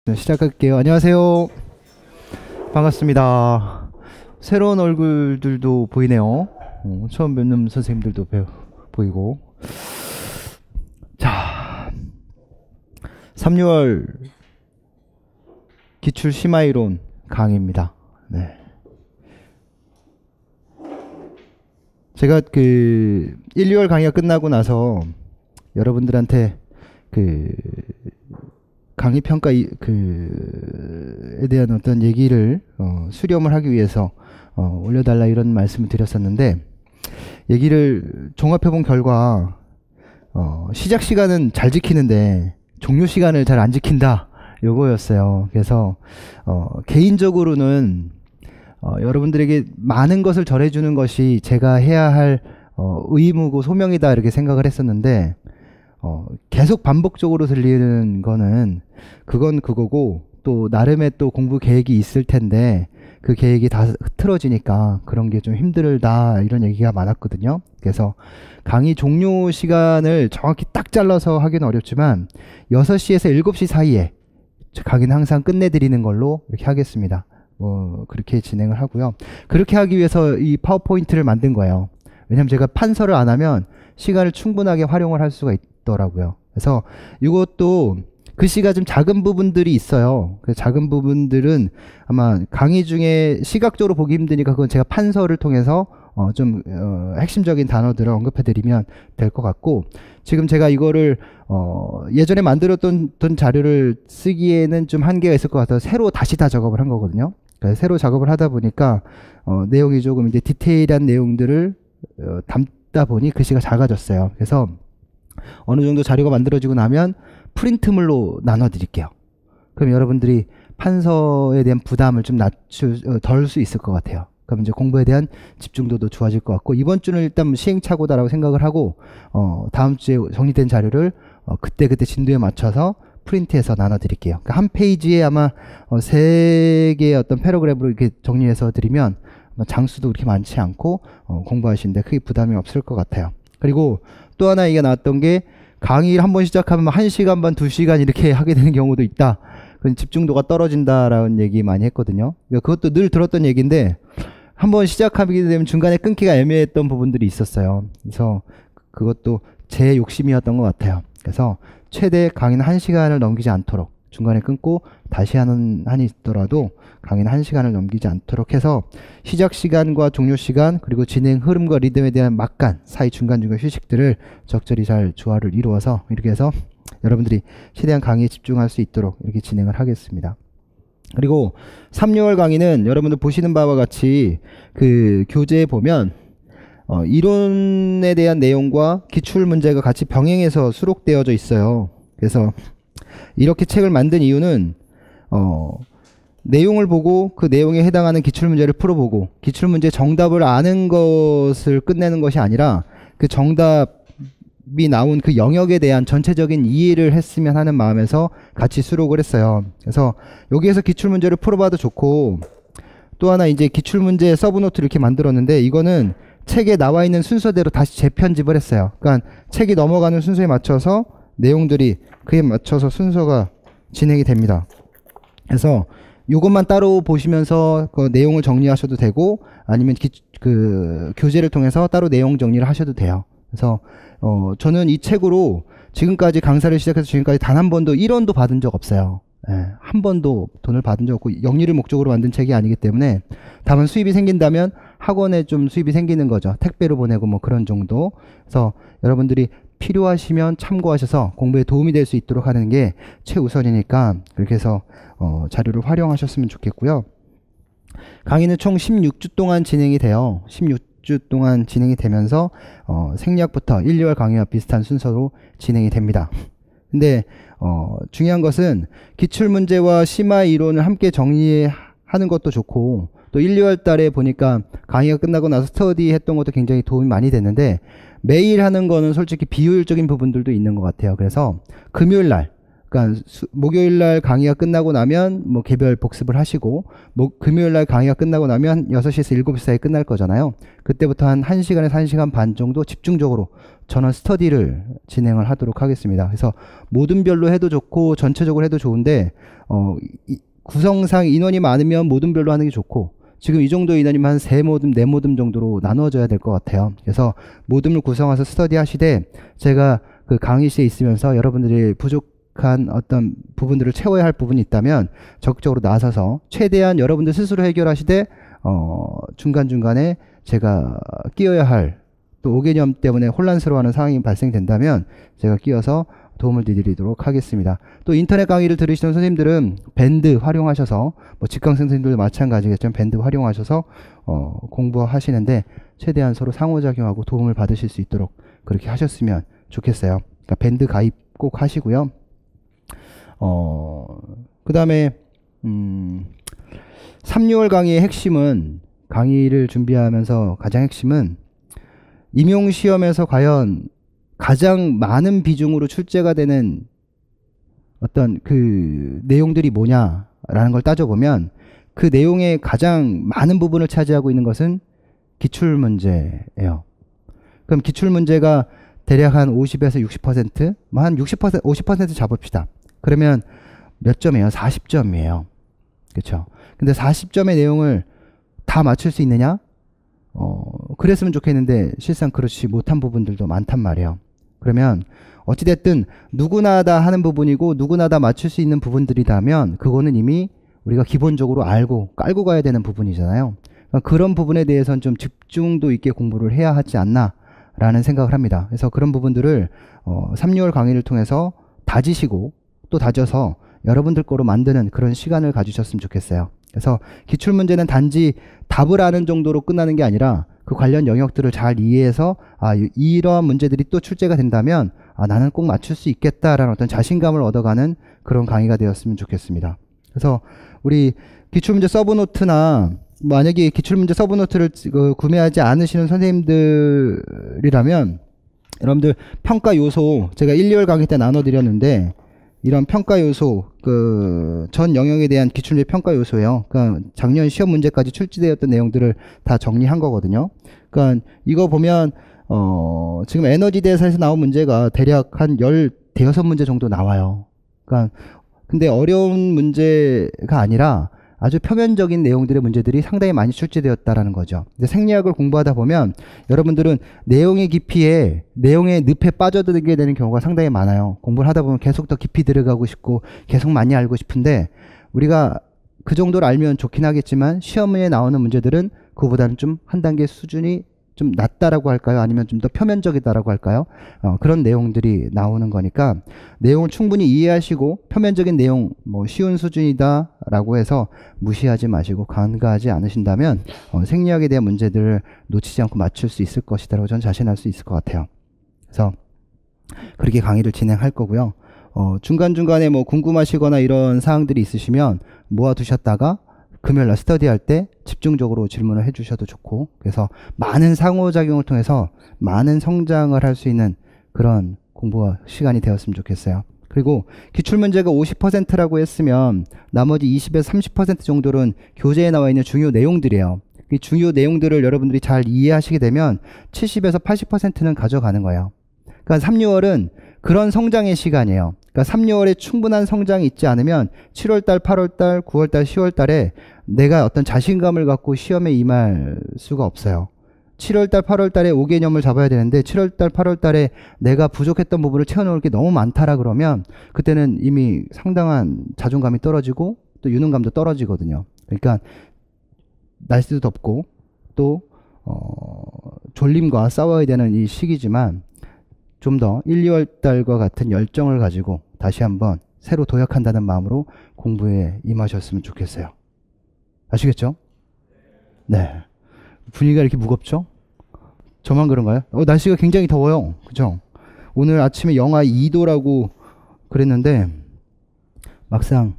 네, 시작할게요. 안녕하세요. 반갑습니다. 새로운 얼굴들도 보이네요. 처음 뵙는 선생님들도 보이고. 자, 3, 6월 기출 심화이론 강의입니다. 네. 제가 1, 2월 강의가 끝나고 나서 여러분들한테 강의 평가에 대한 어떤 얘기를 수렴을 하기 위해서 올려달라 이런 말씀을 드렸었는데, 얘기를 종합해본 결과 시작 시간은 잘 지키는데 종료 시간을 잘 안 지킨다, 요거였어요. 그래서 개인적으로는 여러분들에게 많은 것을 전해주는 것이 제가 해야 할 의무고 소명이다, 이렇게 생각을 했었는데, 계속 반복적으로 들리는 거는 그건 그거고, 또 나름의 또 공부 계획이 있을 텐데 그 계획이 다 흐트러지니까 그런 게 좀 힘들다, 이런 얘기가 많았거든요. 그래서 강의 종료 시간을 정확히 딱 잘라서 하기는 어렵지만 6시에서 7시 사이에 강의는 항상 끝내드리는 걸로 이렇게 하겠습니다. 그렇게 진행을 하고요. 그렇게 하기 위해서 이 파워포인트를 만든 거예요. 왜냐면 제가 판서를 안 하면 시간을 충분하게 활용을 할 수가 있더라고요. 그래서 이것도 글씨가 좀 작은 부분들이 있어요. 그 작은 부분들은 아마 강의 중에 시각적으로 보기 힘드니까 그건 제가 판서를 통해서 핵심적인 단어들을 언급해 드리면 될 것 같고, 지금 제가 이거를 예전에 만들었던 자료를 쓰기에는 좀 한계가 있을 것 같아서 새로 다시 다 작업을 한 거거든요. 그러니까 새로 작업을 하다 보니까 내용이 조금 이제 디테일한 내용들을 담다 보니 글씨가 작아졌어요. 그래서 어느 정도 자료가 만들어지고 나면 프린트물로 나눠 드릴게요. 그럼 여러분들이 판서에 대한 부담을 좀 덜 수 있을 것 같아요. 그럼 이제 공부에 대한 집중도도 좋아질 것 같고, 이번 주는 일단 시행착오다라고 생각을 하고 다음 주에 정리된 자료를 그때 진도에 맞춰서 프린트해서 나눠 드릴게요. 그러니까 한 페이지에 아마 3개의 어떤 패러그래프로 이렇게 정리해서 드리면 장수도 그렇게 많지 않고 공부하시는데 크게 부담이 없을 것 같아요. 그리고 또 하나 얘기가 나왔던 게, 강의를 한번 시작하면 1시간 반, 2시간 이렇게 하게 되는 경우도 있다. 그건 집중도가 떨어진다라는 얘기 많이 했거든요. 그것도 늘 들었던 얘기인데, 한번 시작하게 되면 중간에 끊기가 애매했던 부분들이 있었어요. 그래서 그것도 제 욕심이었던 것 같아요. 그래서 최대 강의는 1시간을 넘기지 않도록, 중간에 끊고 다시 하는 한이 있더라도 강의는 1시간을 넘기지 않도록 해서 시작 시간과 종료 시간, 그리고 진행 흐름과 리듬에 대한 막간 사이 중간중간 휴식들을 적절히 잘 조화를 이루어서 이렇게 해서 여러분들이 최대한 강의에 집중할 수 있도록 이렇게 진행을 하겠습니다. 그리고 3, 6월 강의는 여러분들 보시는 바와 같이 교재에 보면 이론에 대한 내용과 기출 문제가 같이 병행해서 수록되어져 있어요. 그래서 이렇게 책을 만든 이유는 내용을 보고 그 내용에 해당하는 기출문제를 풀어보고 기출문제 정답을 아는 것을 끝내는 것이 아니라 그 정답이 나온 그 영역에 대한 전체적인 이해를 했으면 하는 마음에서 같이 수록을 했어요. 그래서 여기에서 기출문제를 풀어봐도 좋고, 또 하나 이제 기출문제 서브노트를 이렇게 만들었는데, 이거는 책에 나와 있는 순서대로 다시 재편집을 했어요. 그러니까 책이 넘어가는 순서에 맞춰서 내용들이 그에 맞춰서 순서가 진행이 됩니다. 그래서 이것만 따로 보시면서 그 내용을 정리하셔도 되고, 아니면 교재를 통해서 따로 내용 정리를 하셔도 돼요. 그래서 저는 이 책으로 지금까지 강사를 시작해서 지금까지 단 한 번도 1원도 받은 적 없어요. 한 번도 돈을 받은 적 없고, 영리를 목적으로 만든 책이 아니기 때문에, 다만 수입이 생긴다면 학원에 좀 수입이 생기는 거죠. 택배로 보내고 뭐 그런 정도. 그래서 여러분들이 필요하시면 참고하셔서 공부에 도움이 될 수 있도록 하는 게 최우선이니까 그렇게 해서 자료를 활용하셨으면 좋겠고요. 강의는 총 16주 동안 진행이 돼요. 16주 동안 진행이 되면서 생략부터 1, 2월 강의와 비슷한 순서로 진행이 됩니다. 근데 중요한 것은 기출문제와 심화 이론을 함께 정리하는 것도 좋고, 또 1, 2월 달에 보니까 강의가 끝나고 나서 스터디 했던 것도 굉장히 도움이 많이 됐는데, 매일 하는 거는 솔직히 비효율적인 부분들도 있는 것 같아요. 그래서 금요일 날 그러니까 목요일 날 강의가 끝나고 나면 뭐 개별 복습을 하시고 금요일 날 강의가 끝나고 나면 6시에서 7시 사이에 끝날 거잖아요. 그때부터 한 1시간에서 1시간 반 정도 집중적으로 저는 스터디를 진행을 하도록 하겠습니다. 그래서 모둠별로 해도 좋고 전체적으로 해도 좋은데 구성상 인원이 많으면 모둠별로 하는 게 좋고 지금 이 정도 인원이면 한 3모둠, 4모둠 정도로 나누어져야 될 것 같아요. 그래서 모둠을 구성해서 스터디 하시되 제가 그 강의실에 있으면서 여러분들이 부족한 어떤 부분들을 채워야 할 부분이 있다면 적극적으로 나서서 최대한 여러분들 스스로 해결하시되 중간중간에 제가 끼어야 할 또 5개념 때문에 혼란스러워하는 상황이 발생된다면 제가 끼어서 도움을 드리도록 하겠습니다. 또 인터넷 강의를 들으시는 선생님들은 밴드 활용하셔서 뭐 직강 선생님들도 마찬가지겠지만 밴드 활용하셔서 공부하시는데 최대한 서로 상호작용하고 도움을 받으실 수 있도록 그렇게 하셨으면 좋겠어요. 그러니까 밴드 가입 꼭 하시고요. 그 다음에 3, 6월 강의의 핵심은 강의를 준비하면서 가장 핵심은 임용시험에서 과연 가장 많은 비중으로 출제가 되는 어떤 그 내용들이 뭐냐라는 걸 따져보면 그 내용의 가장 많은 부분을 차지하고 있는 것은 기출문제예요. 그럼 기출문제가 대략 한 50에서 60%, 뭐 한 60%, 50% 잡읍시다. 그러면 몇 점이에요? 40점이에요. 그렇죠? 근데 40점의 내용을 다 맞출 수 있느냐? 그랬으면 좋겠는데 실상 그렇지 못한 부분들도 많단 말이에요. 그러면 어찌됐든 누구나 다 하는 부분이고 누구나 다 맞출 수 있는 부분들이라면 그거는 이미 우리가 기본적으로 알고 깔고 가야 되는 부분이잖아요. 그러니까 그런 부분에 대해서는 좀 집중도 있게 공부를 해야 하지 않나 라는 생각을 합니다. 그래서 그런 부분들을 3, 6월 강의를 통해서 다지시고 또 다져서 여러분들 거로 만드는 그런 시간을 가지셨으면 좋겠어요. 그래서 기출문제는 단지 답을 아는 정도로 끝나는 게 아니라 그 관련 영역들을 잘 이해해서 이러한 문제들이 또 출제가 된다면 나는 꼭 맞출 수 있겠다라는 어떤 자신감을 얻어가는 그런 강의가 되었으면 좋겠습니다. 그래서 우리 기출문제 서브노트나 만약에 기출문제 서브노트를 구매하지 않으시는 선생님들이라면 여러분들 평가 요소 제가 1, 2월 강의 때 나눠드렸는데 이런 평가 요소 전 영역에 대한 기출문제 평가 요소예요. 그러니까 작년 시험 문제까지 출제되었던 내용들을 다 정리한 거거든요. 그러니까 이거 보면 지금 에너지 대사에서 나온 문제가 대략 한 15문제 정도 나와요. 그러니까 근데 어려운 문제가 아니라 아주 표면적인 내용들의 문제들이 상당히 많이 출제되었다라는 거죠. 근데 생리학을 공부하다 보면 여러분들은 내용의 깊이에 내용의 늪에 빠져들게 되는 경우가 상당히 많아요. 공부를 하다 보면 계속 더 깊이 들어가고 싶고 계속 많이 알고 싶은데 우리가 그 정도를 알면 좋긴 하겠지만 시험에 나오는 문제들은 그보다는 좀 한 단계 수준이 좀 낮다라고 할까요? 아니면 좀 더 표면적이다라고 할까요? 그런 내용들이 나오는 거니까 내용을 충분히 이해하시고 표면적인 내용 뭐 쉬운 수준이다라고 해서 무시하지 마시고 간과하지 않으신다면 생리학에 대한 문제들을 놓치지 않고 맞출 수 있을 것이다라고 저는 자신할 수 있을 것 같아요. 그래서 그렇게 강의를 진행할 거고요. 중간중간에 뭐 궁금하시거나 이런 사항들이 있으시면 모아두셨다가 금요일날 스터디할 때 집중적으로 질문을 해주셔도 좋고 그래서 많은 상호작용을 통해서 많은 성장을 할 수 있는 그런 공부 시간이 되었으면 좋겠어요. 그리고 기출문제가 50%라고 했으면 나머지 20에서 30% 정도는 교재에 나와 있는 중요 내용들이에요. 이 중요 내용들을 여러분들이 잘 이해하시게 되면 70에서 80%는 가져가는 거예요. 그러니까 3, 6월은 그런 성장의 시간이에요. 그러니까 3, 6월에 충분한 성장이 있지 않으면 7월달, 8월달, 9월달, 10월달에 내가 어떤 자신감을 갖고 시험에 임할 수가 없어요. 7월달, 8월달에 5개념을 잡아야 되는데 7월달, 8월달에 내가 부족했던 부분을 채워놓을 게 너무 많다라 그러면 그때는 이미 상당한 자존감이 떨어지고 또 유능감도 떨어지거든요. 그러니까 날씨도 덥고 또 졸림과 싸워야 되는 이 시기지만 좀 더 1, 2월 달과 같은 열정을 가지고 다시 한번 새로 도약한다는 마음으로 공부에 임하셨으면 좋겠어요. 아시겠죠? 네. 분위기가 이렇게 무겁죠? 저만 그런가요? 날씨가 굉장히 더워요. 그죠? 오늘 아침에 영하 2도라고 그랬는데 막상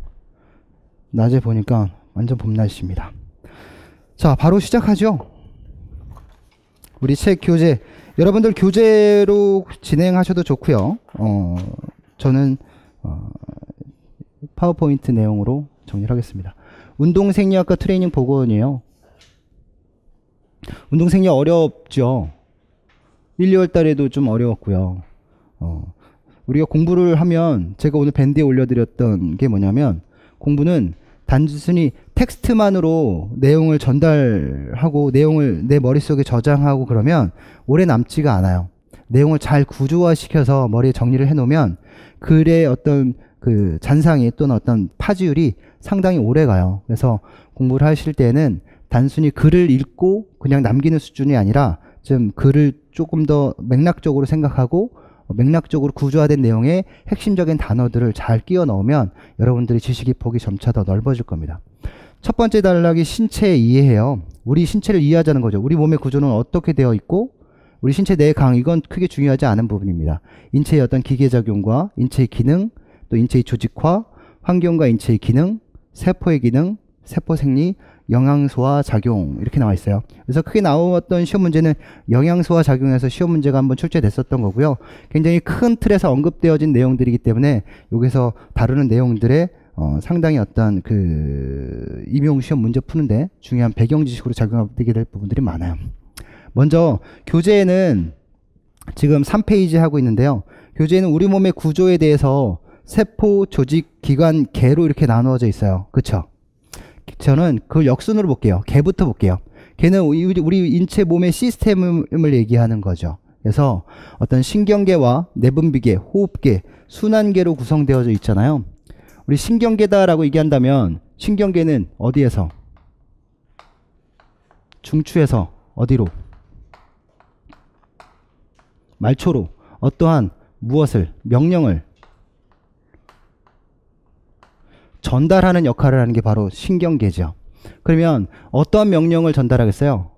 낮에 보니까 완전 봄 날씨입니다. 자, 바로 시작하죠. 우리 책 교재 여러분들 교재로 진행하셔도 좋고요. 저는 파워포인트 내용으로 정리를 하겠습니다. 운동생리학과 트레이닝 보건이에요. 운동생리 어렵죠. 1, 2월 달에도 좀 어려웠고요. 우리가 공부를 하면 제가 오늘 밴드에 올려드렸던 게 뭐냐면 공부는 단순히 텍스트만으로 내용을 전달하고 내용을 내 머릿속에 저장하고 그러면 오래 남지가 않아요. 내용을 잘 구조화시켜서 머리에 정리를 해놓으면 글의 어떤 그 잔상이 또는 어떤 파지율이 상당히 오래 가요. 그래서 공부를 하실 때는 단순히 글을 읽고 그냥 남기는 수준이 아니라 좀 글을 조금 더 맥락적으로 생각하고 맥락적으로 구조화된 내용에 핵심적인 단어들을 잘 끼워 넣으면 여러분들의 지식의 폭이 점차 더 넓어질 겁니다. 첫 번째 단락이 신체 이해해요. 우리 신체를 이해하자는 거죠. 우리 몸의 구조는 어떻게 되어 있고 우리 신체 내 강, 이건 크게 중요하지 않은 부분입니다. 인체의 어떤 기계작용과 인체의 기능, 또 인체의 조직화, 환경과 인체의 기능, 세포의 기능, 세포 생리, 영양소와 작용, 이렇게 나와 있어요. 그래서 크게 나왔던 시험 문제는 영양소와 작용에서 시험 문제가 한번 출제됐었던 거고요. 굉장히 큰 틀에서 언급되어진 내용들이기 때문에 여기서 다루는 내용들의 상당히 어떤 그 임용 시험 문제 푸는데 중요한 배경 지식으로 작용하게 될 부분들이 많아요. 먼저 교재에는 지금 3페이지 하고 있는데요. 교재에는 우리 몸의 구조에 대해서 세포, 조직, 기관, 개로 이렇게 나누어져 있어요. 그쵸? 저는 그걸 역순으로 볼게요. 개부터 볼게요. 개는 우리 인체 몸의 시스템을 얘기하는 거죠. 그래서 어떤 신경계와 내분비계, 호흡계, 순환계로 구성되어져 있잖아요. 우리 신경계다라고 얘기한다면 신경계는 어디에서? 중추에서 어디로? 말초로 어떠한 무엇을, 명령을 전달하는 역할을 하는 게 바로 신경계죠. 그러면 어떠한 명령을 전달하겠어요?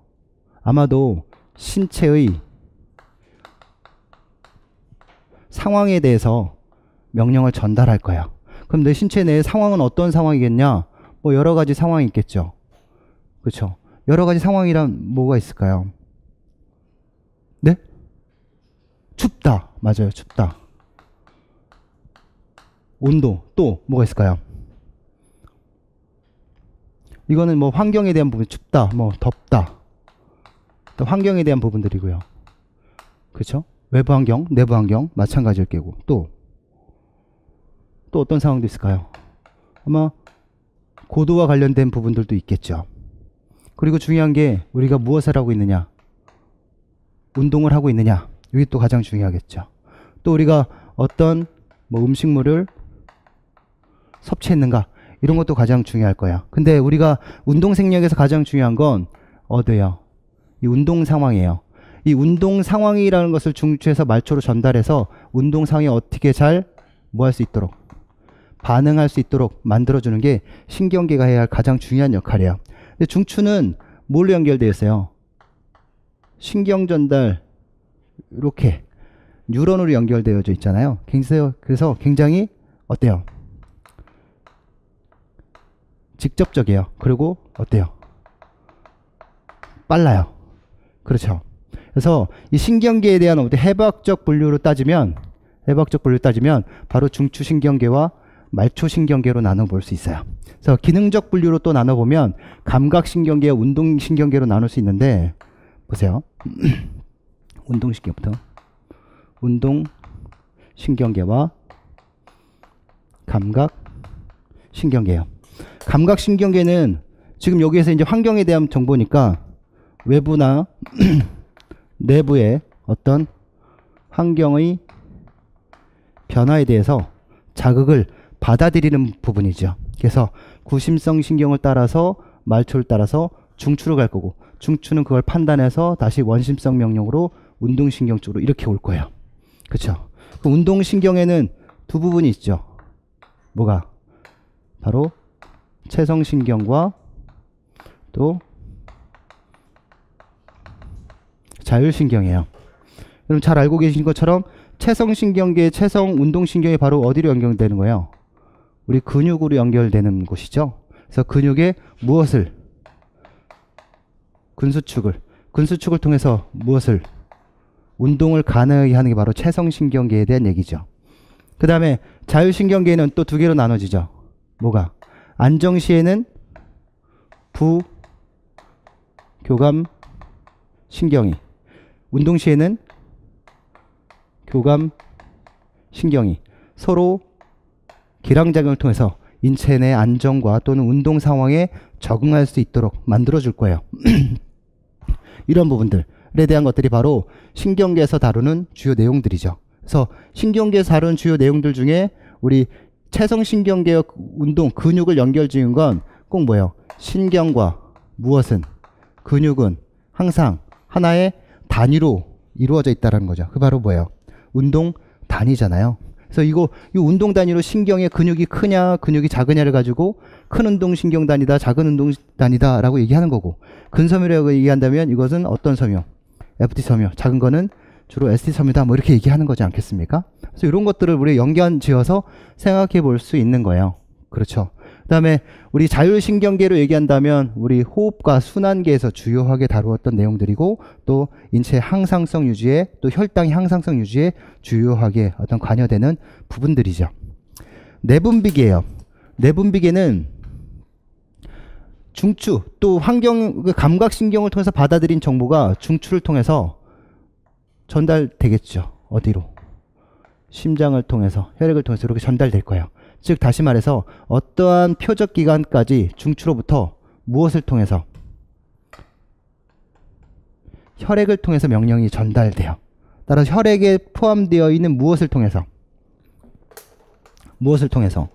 아마도 신체의 상황에 대해서 명령을 전달할 거예요. 그럼 내 신체 내의 상황은 어떤 상황이겠냐? 뭐 여러 가지 상황이 있겠죠. 그렇죠? 여러 가지 상황이란 뭐가 있을까요? 네? 춥다. 맞아요. 춥다. 온도. 또 뭐가 있을까요? 이거는 뭐 환경에 대한 부분, 춥다, 뭐 덥다. 또 환경에 대한 부분들이고요. 그렇죠? 외부 환경, 내부 환경 마찬가지일 거고. 또 어떤 상황도 있을까요? 아마 고도와 관련된 부분들도 있겠죠. 그리고 중요한 게 우리가 무엇을 하고 있느냐, 운동을 하고 있느냐, 이게 또 가장 중요하겠죠. 또 우리가 어떤 뭐 음식물을 섭취했는가, 이런 것도 가장 중요할 거야. 근데 우리가 운동 생리학에서 가장 중요한 건 어디예요? 이 운동 상황이에요. 이 운동 상황이라는 것을 중추에서 말초로 전달해서 운동 상황이 어떻게 잘 뭐 할 수 있도록, 반응할 수 있도록 만들어주는 게 신경계가 해야 할 가장 중요한 역할이에요. 근데 중추는 뭘로 연결되어 있어요? 신경 전달, 이렇게 뉴런으로 연결되어져 있잖아요. 그래서 굉장히 어때요? 직접적이에요. 그리고 어때요? 빨라요. 그렇죠. 그래서 이 신경계에 대한 해부학적 분류로 따지면 바로 중추신경계와 말초신경계로 나눠볼 수 있어요. 그래서 기능적 분류로 또 나눠보면 감각신경계와 운동신경계로 나눌 수 있는데, 보세요. 운동신경부터. 운동신경계와 감각신경계예요. 감각신경계는 지금 여기에서 이제 환경에 대한 정보니까 외부나 내부의 어떤 환경의 변화에 대해서 자극을 받아들이는 부분이죠. 그래서 구심성 신경을 따라서 말초를 따라서 중추로 갈 거고, 중추는 그걸 판단해서 다시 원심성 명령으로 운동신경 쪽으로 이렇게 올 거예요. 그렇죠? 그 운동신경에는 두 부분이 있죠. 뭐가? 바로 체성신경과 또 자율신경이에요. 여러분 잘 알고 계신 것처럼 체성신경계의 체성운동신경이 바로 어디로 연결되는 거예요? 우리 근육으로 연결되는 곳이죠. 그래서 근육에 무엇을? 근수축을 통해서 무엇을? 운동을 가능하게 하는 게 바로 체성신경계에 대한 얘기죠. 그 다음에 자율신경계는 또 두 개로 나눠지죠. 뭐가? 안정시에는 부교감신경이, 운동시에는 교감신경이 서로 기량작용을 통해서 인체 내 안정과 또는 운동 상황에 적응할 수 있도록 만들어줄 거예요. 이런 부분들에 대한 것들이 바로 신경계에서 다루는 주요 내용들이죠. 그래서 신경계에서 다루는 주요 내용들 중에 우리 체성신경계의 운동, 근육을 연결 지은 건 꼭 뭐예요? 신경과 무엇은, 근육은 항상 하나의 단위로 이루어져 있다는 거죠. 그 바로 뭐예요? 운동 단위잖아요. 그래서 이 운동 단위로 신경의 근육이 크냐 근육이 작으냐를 가지고 큰 운동 신경 단위다 작은 운동 단위다 라고 얘기하는 거고, 근섬유라고 얘기한다면 이것은 어떤 섬유? FT 섬유. 작은 거는 주로 ST 섬유다 뭐 이렇게 얘기하는 거지 않겠습니까? 그래서 이런 것들을 우리 연관 지어서 생각해 볼 수 있는 거예요. 그렇죠. 그 다음에 우리 자율신경계로 얘기한다면 우리 호흡과 순환계에서 주요하게 다루었던 내용들이고, 또 인체 항상성 유지에, 또 혈당의 항상성 유지에 주요하게 어떤 관여되는 부분들이죠. 내분비계예요. 내분비계는 중추, 또 감각신경을 통해서 받아들인 정보가 중추를 통해서 전달되겠죠. 어디로? 심장을 통해서, 혈액을 통해서 이렇게 전달될 거예요. 즉 다시 말해서 어떠한 표적 기관까지 중추로부터 무엇을 통해서? 혈액을 통해서 명령이 전달돼요. 따라서 혈액에 포함되어 있는 무엇을 통해서? 무엇을 통해서?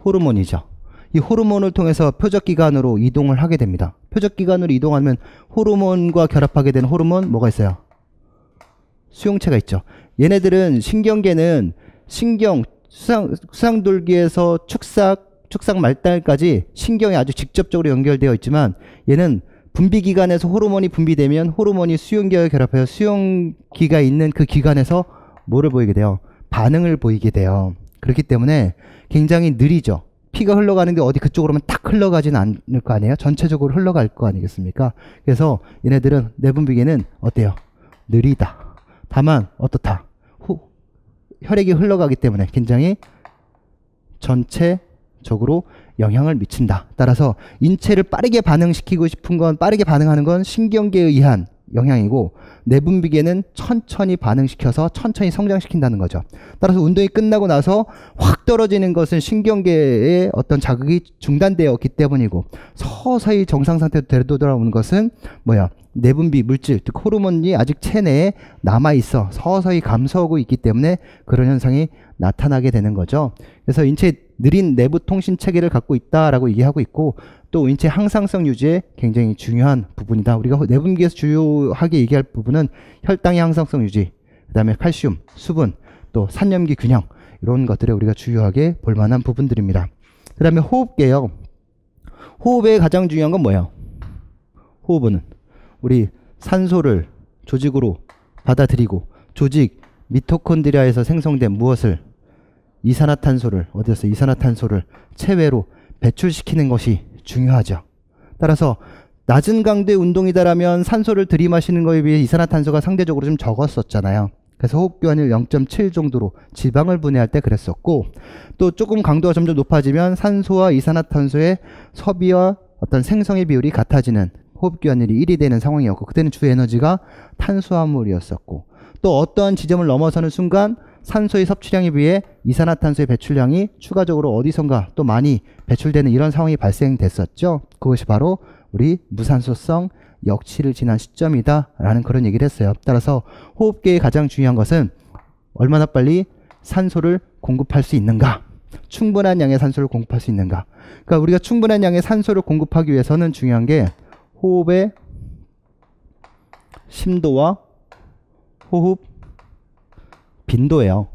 호르몬이죠. 이 호르몬을 통해서 표적기관으로 이동을 하게 됩니다. 표적기관으로 이동하면 호르몬과 결합하게 되는 호르몬 뭐가 있어요? 수용체가 있죠. 얘네들은 신경계는 수상돌기에서 축삭 말달까지 신경이 아주 직접적으로 연결되어 있지만, 얘는 분비기관에서 호르몬이 분비되면 호르몬이 수용기와 결합해서 수용기가 있는 그 기관에서 뭐를 보이게 돼요? 반응을 보이게 돼요. 그렇기 때문에 굉장히 느리죠. 피가 흘러가는데 어디 그쪽으로만 딱 흘러가진 않을 거 아니에요? 전체적으로 흘러갈 거 아니겠습니까? 그래서 얘네들은 내분비계는 어때요? 느리다. 다만 어떻다? 혈액이 흘러가기 때문에 굉장히 전체적으로 영향을 미친다. 따라서 인체를 빠르게 반응시키고 싶은 건, 빠르게 반응하는 건 신경계에 의한 영향이고, 내분비계는 천천히 반응시켜서 천천히 성장시킨다는 거죠. 따라서 운동이 끝나고 나서 확 떨어지는 것은 신경계의 어떤 자극이 중단되었기 때문이고, 서서히 정상 상태로 되돌아오는 것은 뭐야? 내분비 물질, 즉 호르몬이 아직 체내에 남아있어 서서히 감소하고 있기 때문에 그런 현상이 나타나게 되는 거죠. 그래서 인체의 느린 내부 통신 체계를 갖고 있다라고 얘기하고 있고, 또 인체 항상성 유지에 굉장히 중요한 부분이다. 우리가 내분비에서 주요하게 얘기할 부분은 혈당의 항상성 유지, 그 다음에 칼슘, 수분, 또 산염기 균형, 이런 것들에 우리가 주요하게 볼 만한 부분들입니다. 그 다음에 호흡계요. 호흡에 가장 중요한 건 뭐예요? 호흡은 우리 산소를 조직으로 받아들이고, 조직 미토콘드리아에서 생성된 무엇을? 이산화탄소를, 어디서 이산화탄소를 체외로 배출시키는 것이 중요하죠. 따라서 낮은 강도의 운동이다라면 산소를 들이마시는 것에 비해 이산화탄소가 상대적으로 좀 적었었잖아요. 그래서 호흡기관을 0.7 정도로 지방을 분해할 때 그랬었고, 또 조금 강도가 점점 높아지면 산소와 이산화탄소의 섭이와 어떤 생성의 비율이 같아지는 호흡기관율이 1이 되는 상황이었고, 그때는 주 에너지가 탄수화물이었었고, 또 어떠한 지점을 넘어서는 순간 산소의 섭취량에 비해 이산화탄소의 배출량이 추가적으로 어디선가 또 많이 배출되는 이런 상황이 발생됐었죠. 그것이 바로 우리 무산소성 역치를 지난 시점이다 라는 그런 얘기를 했어요. 따라서 호흡계의 가장 중요한 것은 얼마나 빨리 산소를 공급할 수 있는가, 충분한 양의 산소를 공급할 수 있는가. 그러니까 우리가 충분한 양의 산소를 공급하기 위해서는 중요한 게 호흡의 심도와 호흡 빈도예요.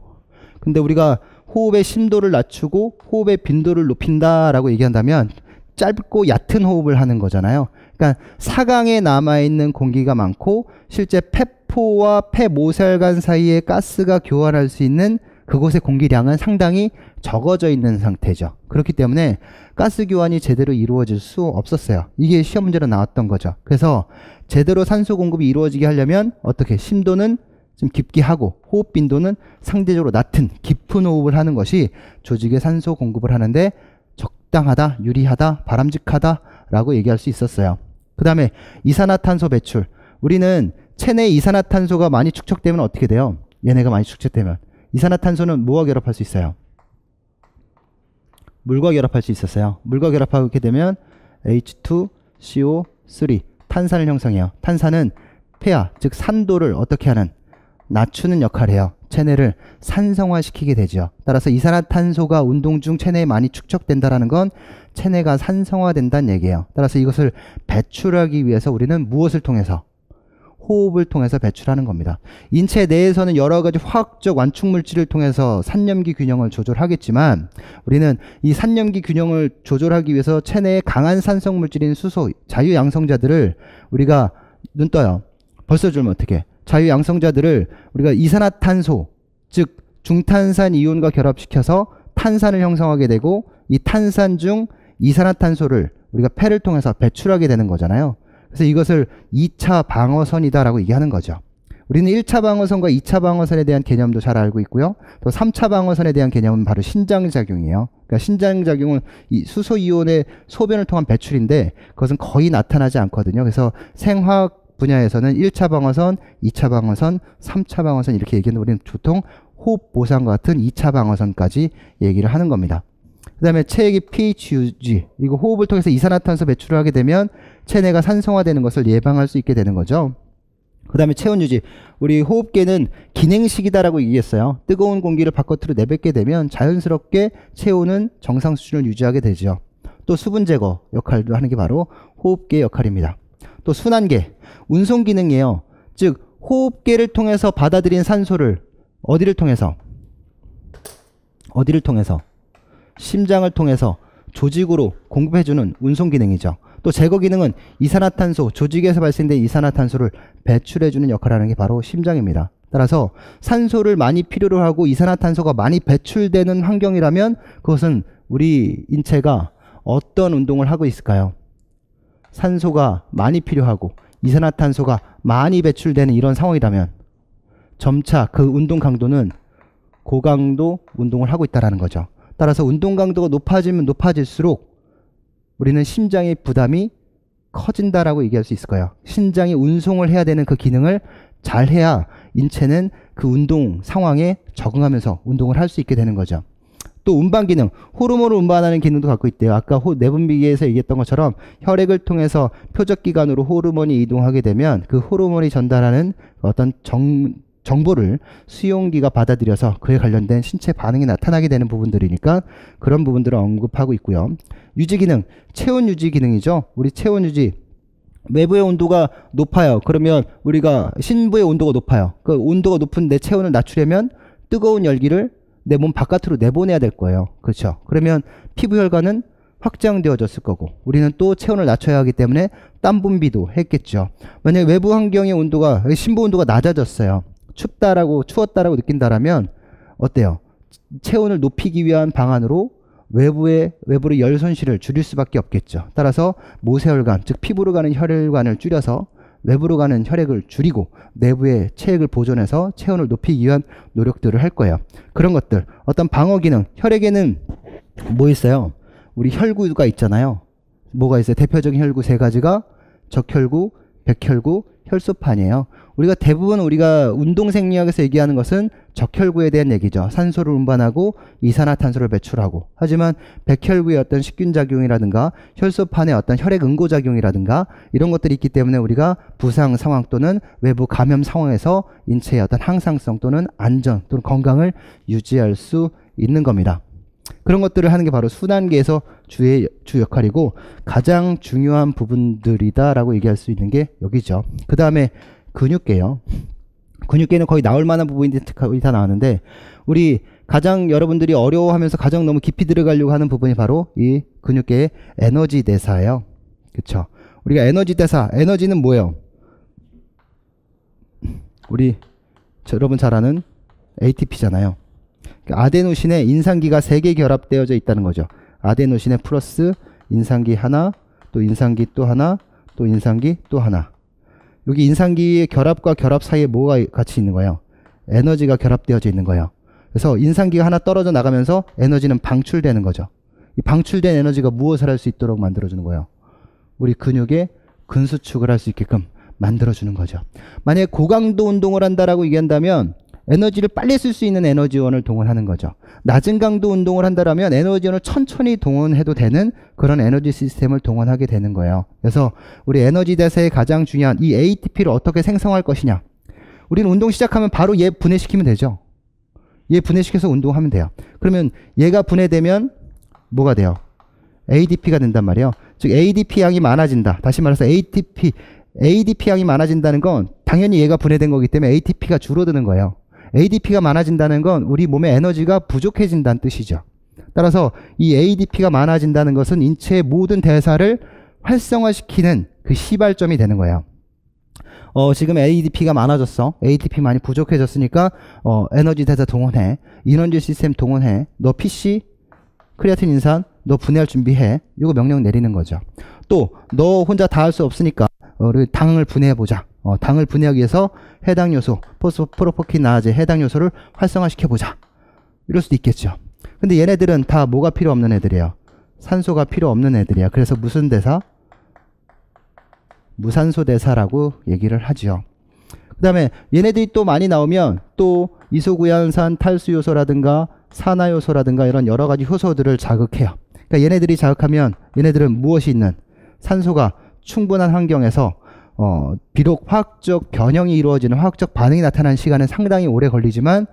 근데 우리가 호흡의 심도를 낮추고 호흡의 빈도를 높인다라고 얘기한다면 짧고 얕은 호흡을 하는 거잖아요. 그러니까 사강에 남아있는 공기가 많고 실제 폐포와 폐모혈관 사이에 가스가 교환할 수 있는 그곳의 공기량은 상당히 적어져 있는 상태죠. 그렇기 때문에 가스 교환이 제대로 이루어질 수 없었어요. 이게 시험 문제로 나왔던 거죠. 그래서 제대로 산소 공급이 이루어지게 하려면 어떻게? 심도는 좀 깊게 하고 호흡 빈도는 상대적으로 낮은 깊은 호흡을 하는 것이 조직에 산소 공급을 하는데 적당하다, 유리하다, 바람직하다라고 얘기할 수 있었어요. 그 다음에 이산화탄소 배출. 우리는 체내에 이산화탄소가 많이 축적되면 어떻게 돼요? 얘네가 많이 축적되면 이산화탄소는 뭐와 결합할 수 있어요? 물과 결합할 수 있었어요. 물과 결합하게 되면 H2CO3 탄산을 형성해요. 탄산은 폐하, 즉 산도를 어떻게 하는? 낮추는 역할을 해요. 체내를 산성화시키게 되죠. 따라서 이산화탄소가 운동 중 체내에 많이 축적된다는 건 체내가 산성화된다는 얘기예요. 따라서 이것을 배출하기 위해서 우리는 무엇을 통해서? 호흡을 통해서 배출하는 겁니다. 인체 내에서는 여러 가지 화학적 완충 물질을 통해서 산염기 균형을 조절하겠지만 우리는 이 산염기 균형을 조절하기 위해서 체내에 강한 산성 물질인 수소, 자유양성자들을 우리가 눈 떠요. 벌써 줄면 어떻게? 자유양성자들을 우리가 이산화탄소, 즉 중탄산 이온과 결합시켜서 탄산을 형성하게 되고 이 탄산 중 이산화탄소를 우리가 폐를 통해서 배출하게 되는 거잖아요. 그래서 이것을 2차 방어선이다 라고 얘기하는 거죠. 우리는 1차 방어선과 2차 방어선에 대한 개념도 잘 알고 있고요. 또 3차 방어선에 대한 개념은 바로 신장작용이에요. 그러니까 신장작용은 이 수소이온의 소변을 통한 배출인데 그것은 거의 나타나지 않거든요. 그래서 생화학 분야에서는 1차 방어선, 2차 방어선, 3차 방어선 이렇게 얘기하는데 우리는 보통 호흡 보상과 같은 2차 방어선까지 얘기를 하는 겁니다. 그 다음에 체액의 pH 유지, 이거 호흡을 통해서 이산화탄소 배출을 하게 되면 체내가 산성화되는 것을 예방할 수 있게 되는 거죠. 그 다음에 체온 유지, 우리 호흡계는 기냉식이다라고 얘기했어요. 뜨거운 공기를 바깥으로 내뱉게 되면 자연스럽게 체온은 정상 수준을 유지하게 되죠. 또 수분 제거 역할도 하는 게 바로 호흡계의 역할입니다. 또 순환계, 운송 기능이에요. 즉 호흡계를 통해서 받아들인 산소를 어디를 통해서? 심장을 통해서 조직으로 공급해주는 운송 기능이죠. 또 제거 기능은 이산화탄소, 조직에서 발생된 이산화탄소를 배출해주는 역할을 하는 게 바로 심장입니다. 따라서 산소를 많이 필요로 하고 이산화탄소가 많이 배출되는 환경이라면 그것은 우리 인체가 어떤 운동을 하고 있을까요? 산소가 많이 필요하고 이산화탄소가 많이 배출되는 이런 상황이라면 점차 그 운동 강도는 고강도 운동을 하고 있다는 거죠. 따라서 운동 강도가 높아지면 높아질수록 우리는 심장의 부담이 커진다라고 얘기할 수 있을 거예요. 심장이 운송을 해야 되는 그 기능을 잘 해야 인체는 그 운동 상황에 적응하면서 운동을 할 수 있게 되는 거죠. 또 운반 기능, 호르몬을 운반하는 기능도 갖고 있대요. 아까 내분비계에서 얘기했던 것처럼 혈액을 통해서 표적기관으로 호르몬이 이동하게 되면 그 호르몬이 전달하는 어떤 정보를 수용기가 받아들여서 그에 관련된 신체 반응이 나타나게 되는 부분들이니까 그런 부분들을 언급하고 있고요. 유지 기능, 체온 유지 기능이죠. 우리 체온 유지, 외부의 온도가 높아요. 그러면 우리가 신부의 온도가 높아요. 그 온도가 높은 내 체온을 낮추려면 뜨거운 열기를 내 몸 바깥으로 내보내야 될 거예요. 그렇죠? 그러면 피부 혈관은 확장되어졌을 거고 우리는 또 체온을 낮춰야 하기 때문에 땀 분비도 했겠죠. 만약에 외부 환경의 온도가, 신부 온도가 낮아졌어요. 추웠다라고 느낀다라면 어때요? 체온을 높이기 위한 방안으로 외부의 열 손실을 줄일 수밖에 없겠죠. 따라서 모세혈관, 즉 피부로 가는 혈관을 줄여서 외부로 가는 혈액을 줄이고 내부의 체액을 보존해서 체온을 높이기 위한 노력들을 할 거예요. 그런 것들, 어떤 방어 기능, 혈액에는 뭐 있어요? 우리 혈구가 있잖아요. 뭐가 있어요? 대표적인 혈구 세 가지가 적혈구, 백혈구, 혈소판이에요. 대부분 우리가 운동생리학에서 얘기하는 것은 적혈구에 대한 얘기죠. 산소를 운반하고 이산화탄소를 배출하고. 하지만 백혈구의 어떤 식균작용이라든가 혈소판의 어떤 혈액 응고작용이라든가 이런 것들이 있기 때문에 우리가 부상 상황 또는 외부 감염 상황에서 인체의 어떤 항상성 또는 안전 또는 건강을 유지할 수 있는 겁니다. 그런 것들을 하는 게 바로 순환계에서 주 역할이고 가장 중요한 부분들이다 라고 얘기할 수 있는 게 여기죠. 그 다음에 근육계요. 근육계는 거의 나올 만한 부분이 거의 다 나왔는데 우리 가장 여러분들이 어려워하면서 가장 너무 깊이 들어가려고 하는 부분이 바로 이 근육계의 에너지 대사예요. 그쵸? 우리가 에너지 대사, 에너지는 뭐예요? 여러분 잘 아는 ATP잖아요. 아데노신에 인산기가 3개 결합되어져 있다는 거죠. 아데노신에 플러스 인산기 하나, 또 인산기 또 하나, 또 인산기 또 하나. 여기 인산기의 결합과 결합 사이에 뭐가 같이 있는 거예요? 에너지가 결합되어져 있는 거예요. 그래서 인상기가 하나 떨어져 나가면서 에너지는 방출되는 거죠. 이 방출된 에너지가 무엇을 할 수 있도록 만들어주는 거예요? 우리 근육의 근수축을 할 수 있게끔 만들어주는 거죠. 만약에 고강도 운동을 한다라고 얘기한다면 에너지를 빨리 쓸 수 있는 에너지원을 동원하는 거죠. 낮은 강도 운동을 한다라면 에너지원을 천천히 동원해도 되는 그런 에너지 시스템을 동원하게 되는 거예요. 그래서 우리 에너지 대사에 가장 중요한 이 ATP를 어떻게 생성할 것이냐. 우리는 운동 시작하면 바로 얘 분해시키면 되죠. 얘 분해시켜서 운동하면 돼요. 그러면 얘가 분해되면 뭐가 돼요? ADP가 된단 말이에요. 즉 ADP 양이 많아진다. 다시 말해서 ADP 양이 많아진다는 건 당연히 얘가 분해된 거기 때문에 ATP가 줄어드는 거예요. ADP가 많아진다는 건 우리 몸의 에너지가 부족해진다는 뜻이죠. 따라서 이 ADP가 많아진다는 것은 인체의 모든 대사를 활성화시키는 그 시발점이 되는 거예요. 지금 ADP가 많아졌어. ATP 많이 부족해졌으니까 에너지 대사 동원해. 인원질 시스템 동원해. 너 PC, 크레아틴 인산, 너 분해할 준비해. 이거 명령 내리는 거죠. 또 너 혼자 다 할 수 없으니까 당을 분해해보자. 당을 분해하기 위해서 해당 요소, 포스포프로포키나제 해당 요소를 활성화시켜보자. 이럴 수도 있겠죠. 근데 얘네들은 다 뭐가 필요 없는 애들이에요? 산소가 필요 없는 애들이에요. 그래서 무슨 대사? 무산소 대사라고 얘기를 하죠. 그 다음에 얘네들이 또 많이 나오면 또 이소구연산 탈수 요소라든가 산화 요소라든가 이런 여러 가지 효소들을 자극해요. 그러니까 얘네들이 자극하면 얘네들은 무엇이 있는? 산소가 충분한 환경에서 비록 화학적 변형이 이루어지는 화학적 반응이 나타나는 시간은 상당히 오래 걸리지만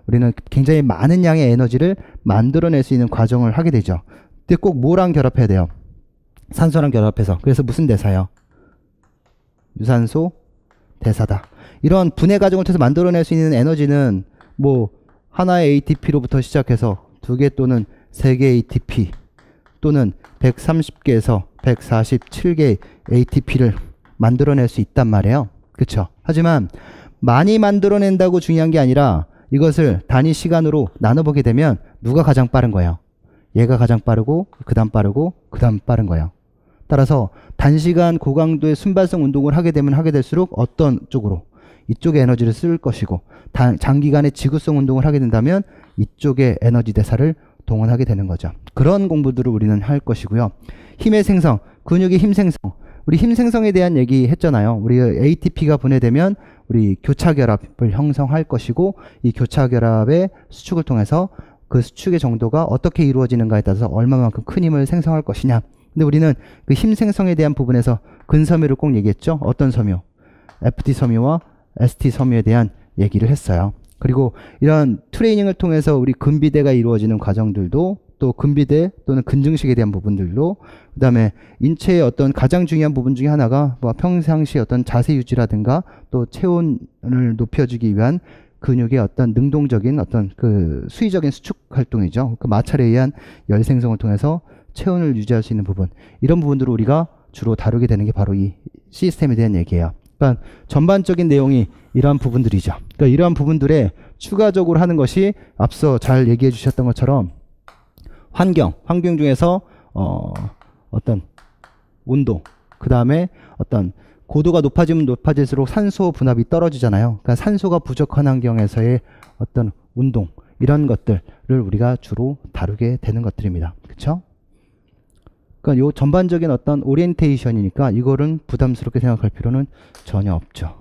우리는 굉장히 많은 양의 에너지를 만들어낼 수 있는 과정을 하게 되죠. 근데 꼭 뭐랑 결합해야 돼요? 산소랑 결합해서. 그래서 무슨 대사요? 유산소 대사다. 이런 분해 과정을 통해서 만들어낼 수 있는 에너지는 뭐 하나의 ATP로부터 시작해서 2개 또는 3개 ATP 또는 130개에서 147개 ATP를 만들어낼 수 있단 말이에요. 그쵸? 하지만 많이 만들어낸다고 중요한 게 아니라 이것을 단위 시간으로 나눠보게 되면 누가 가장 빠른 거예요? 얘가 가장 빠르고 그 다음 빠르고 그 다음 빠른 거예요. 따라서 단시간 고강도의 순발성 운동을 하게 되면 하게 될수록 어떤 쪽으로? 이쪽에 에너지를 쓸 것이고 장기간의 지구성 운동을 하게 된다면 이쪽에 에너지 대사를 동원하게 되는 거죠. 그런 공부들을 우리는 할 것이고요. 힘의 생성, 근육의 힘 생성. 우리 힘 생성에 대한 얘기 했잖아요. 우리 ATP가 분해되면 우리 교차결합을 형성할 것이고 이 교차결합의 수축을 통해서 그 수축의 정도가 어떻게 이루어지는가에 따라서 얼마만큼 큰 힘을 생성할 것이냐. 근데 우리는 그 힘 생성에 대한 부분에서 근섬유를 꼭 얘기했죠. 어떤 섬유? FT 섬유와 ST 섬유에 대한 얘기를 했어요. 그리고 이런 트레이닝을 통해서 우리 근비대가 이루어지는 과정들도 또 근비대 또는 근증식에 대한 부분들도 그 다음에 인체의 어떤 가장 중요한 부분 중에 하나가 뭐 평상시 어떤 자세 유지라든가 또 체온을 높여주기 위한 근육의 어떤 능동적인 어떤 그 수의적인 수축 활동이죠. 그 마찰에 의한 열 생성을 통해서 체온을 유지할 수 있는 부분, 이런 부분들을 우리가 주로 다루게 되는 게 바로 이 시스템에 대한 얘기예요. 그러니까 전반적인 내용이 이러한 부분들이죠. 그러니까 이러한 부분들에 추가적으로 하는 것이 앞서 잘 얘기해 주셨던 것처럼 환경 중에서 어떤 온도, 그 다음에 어떤 고도가 높아지면 높아질수록 산소 분압이 떨어지잖아요. 그러니까 산소가 부족한 환경에서의 어떤 운동, 이런 것들을 우리가 주로 다루게 되는 것들입니다. 그렇죠? 그러니까 요 전반적인 어떤 오리엔테이션이니까 이거는 부담스럽게 생각할 필요는 전혀 없죠.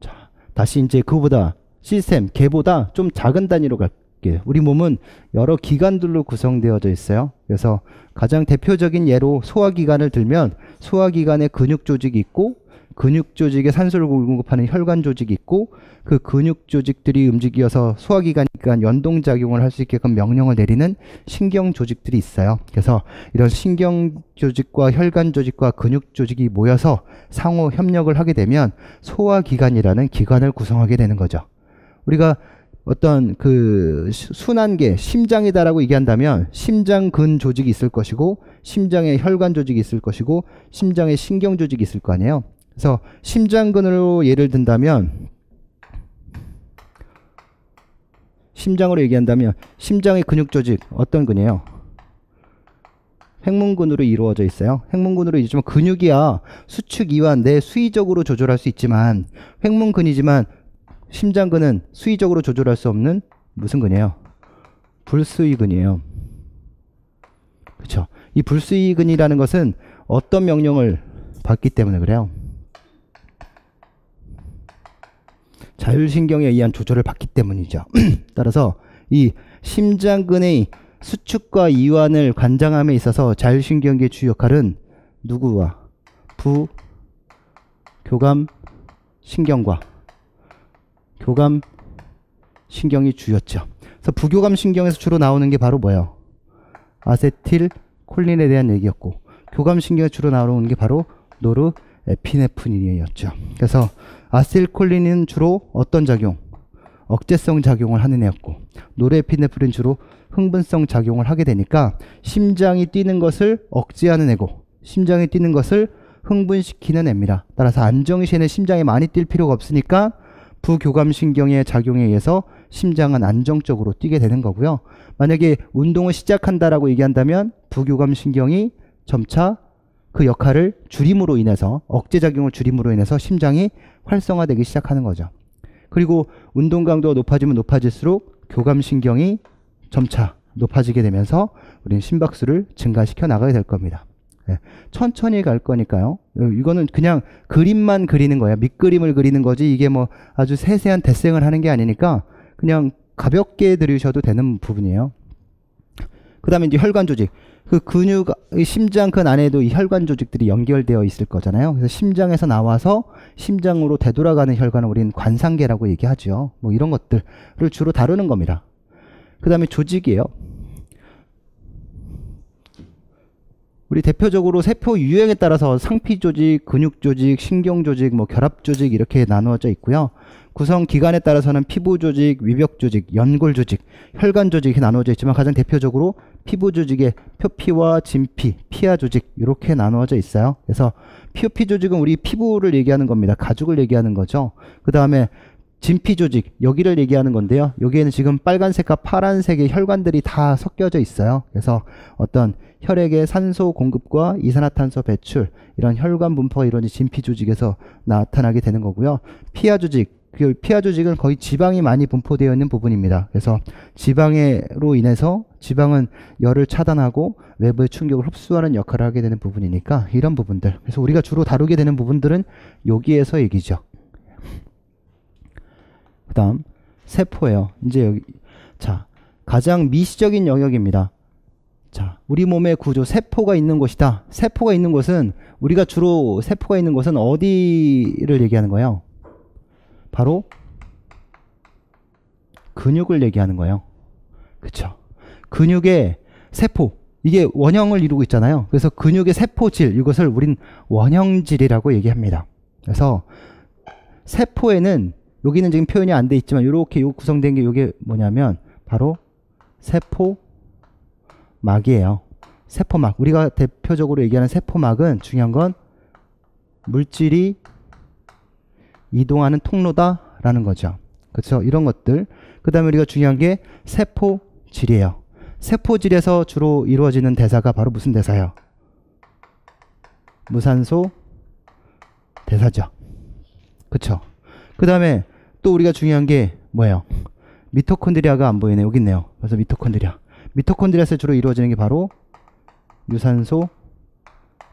자, 다시 이제 그보다 시스템, 개보다 좀 작은 단위로 갈게요. 우리 몸은 여러 기관들로 구성되어져 있어요. 그래서 가장 대표적인 예로 소화기관을 들면 소화기관에 근육 조직이 있고 근육 조직에 산소를 공급하는 혈관 조직이 있고 그 근육 조직들이 움직여서 소화기관이 연동작용을 할 수 있게끔 명령을 내리는 신경 조직들이 있어요. 그래서 이런 신경 조직과 혈관 조직과 근육 조직이 모여서 상호 협력을 하게 되면 소화기관이라는 기관을 구성하게 되는 거죠. 우리가 어떤 그 순환계, 심장이다라고 얘기한다면 심장근 조직이 있을 것이고 심장에 혈관 조직이 있을 것이고 심장에 신경 조직이 있을 거 아니에요. 그래서 심장근으로 예를 든다면 심장으로 얘기한다면 심장의 근육 조직 어떤 근이에요? 핵문근으로 이루어져 있어요. 핵문근으로 이루어지면 근육이야 수축 이완 내 수의적으로 조절할 수 있지만 핵문근이지만 심장근은 수의적으로 조절할 수 없는 무슨 근이에요? 불수의근이에요. 그렇죠? 이 불수의근이라는 것은 어떤 명령을 받기 때문에 그래요? 자율신경에 의한 조절을 받기 때문이죠. 따라서 이 심장근의 수축과 이완을 관장함에 있어서 자율신경계의 주요 역할은 누구와? 부교감신경과 교감신경이 주였죠. 그래서 부교감신경에서 주로 나오는 게 바로 뭐예요? 아세틸콜린에 대한 얘기였고 교감신경에 주로 나오는 게 바로 노르에피네프린이었죠. 그래서 아세틸콜린은 주로 어떤 작용? 억제성 작용을 하는 애였고 노르에피네프린 주로 흥분성 작용을 하게 되니까 심장이 뛰는 것을 억제하는 애고 심장이 뛰는 것을 흥분시키는 애입니다. 따라서 안정시에는 심장이 많이 뛸 필요가 없으니까 부교감신경의 작용에 의해서 심장은 안정적으로 뛰게 되는 거고요. 만약에 운동을 시작한다라고 얘기한다면 부교감신경이 점차 그 역할을 줄임으로 인해서 억제작용을 줄임으로 인해서 심장이 활성화되기 시작하는 거죠. 그리고 운동 강도가 높아지면 높아질수록 교감신경이 점차 높아지게 되면서 우리는 심박수를 증가시켜 나가게 될 겁니다. 네, 천천히 갈 거니까요. 이거는 그냥 그림만 그리는 거예요. 밑그림을 그리는 거지 이게 뭐 아주 세세한 대생을 하는 게 아니니까 그냥 가볍게 들으셔도 되는 부분이에요. 그 다음에 이제 혈관 조직. 그 근육, 심장근 안에도 이 혈관 조직들이 연결되어 있을 거잖아요. 그래서 심장에서 나와서 심장으로 되돌아가는 혈관을 우리는 관상계라고 얘기하죠. 뭐 이런 것들을 주로 다루는 겁니다. 그 다음에 조직이에요. 우리 대표적으로 세포 유형에 따라서 상피 조직, 근육 조직, 신경 조직, 뭐 결합 조직 이렇게 나누어져 있고요. 구성 기관에 따라서는 피부 조직, 위벽 조직, 연골 조직, 혈관 조직이 나누어져 있지만 가장 대표적으로 피부 조직의 표피와 진피, 피하 조직 이렇게 나누어져 있어요. 그래서 표피 조직은 우리 피부를 얘기하는 겁니다. 가죽을 얘기하는 거죠. 그 다음에 진피 조직 여기를 얘기하는 건데요. 여기에는 지금 빨간색과 파란색의 혈관들이 다 섞여져 있어요. 그래서 어떤 혈액의 산소 공급과 이산화탄소 배출 이런 혈관 분포가 이루어진 진피 조직에서 나타나게 되는 거고요. 피하 조직 그 피하 조직은 거의 지방이 많이 분포되어 있는 부분입니다. 그래서 지방으로 인해서 지방은 열을 차단하고 외부의 충격을 흡수하는 역할을 하게 되는 부분이니까 이런 부분들. 그래서 우리가 주로 다루게 되는 부분들은 여기에서 얘기죠. 그 다음 세포예요. 이제 여기 자 가장 미시적인 영역입니다. 자 우리 몸의 구조 세포가 있는 곳이다. 세포가 있는 곳은 우리가 주로 세포가 있는 곳은 어디를 얘기하는 거예요? 바로 근육을 얘기하는 거예요. 그쵸? 근육의 세포 이게 원형을 이루고 있잖아요. 그래서 근육의 세포질 이것을 우린 원형질이라고 얘기합니다. 그래서 세포에는 여기는 지금 표현이 안 돼 있지만 이렇게 요 구성된 게 이게 뭐냐면 바로 세포막이에요. 세포막 우리가 대표적으로 얘기하는 세포막은 중요한 건 물질이 이동하는 통로다라는 거죠. 그렇죠? 이런 것들. 그 다음에 우리가 중요한 게 세포질이에요. 세포질에서 주로 이루어지는 대사가 바로 무슨 대사예요? 무산소 대사죠. 그렇죠? 그 다음에 또 우리가 중요한 게 뭐예요? 미토콘드리아가 안 보이네. 여기 있네요. 그래서 미토콘드리아. 미토콘드리아에서 주로 이루어지는 게 바로 유산소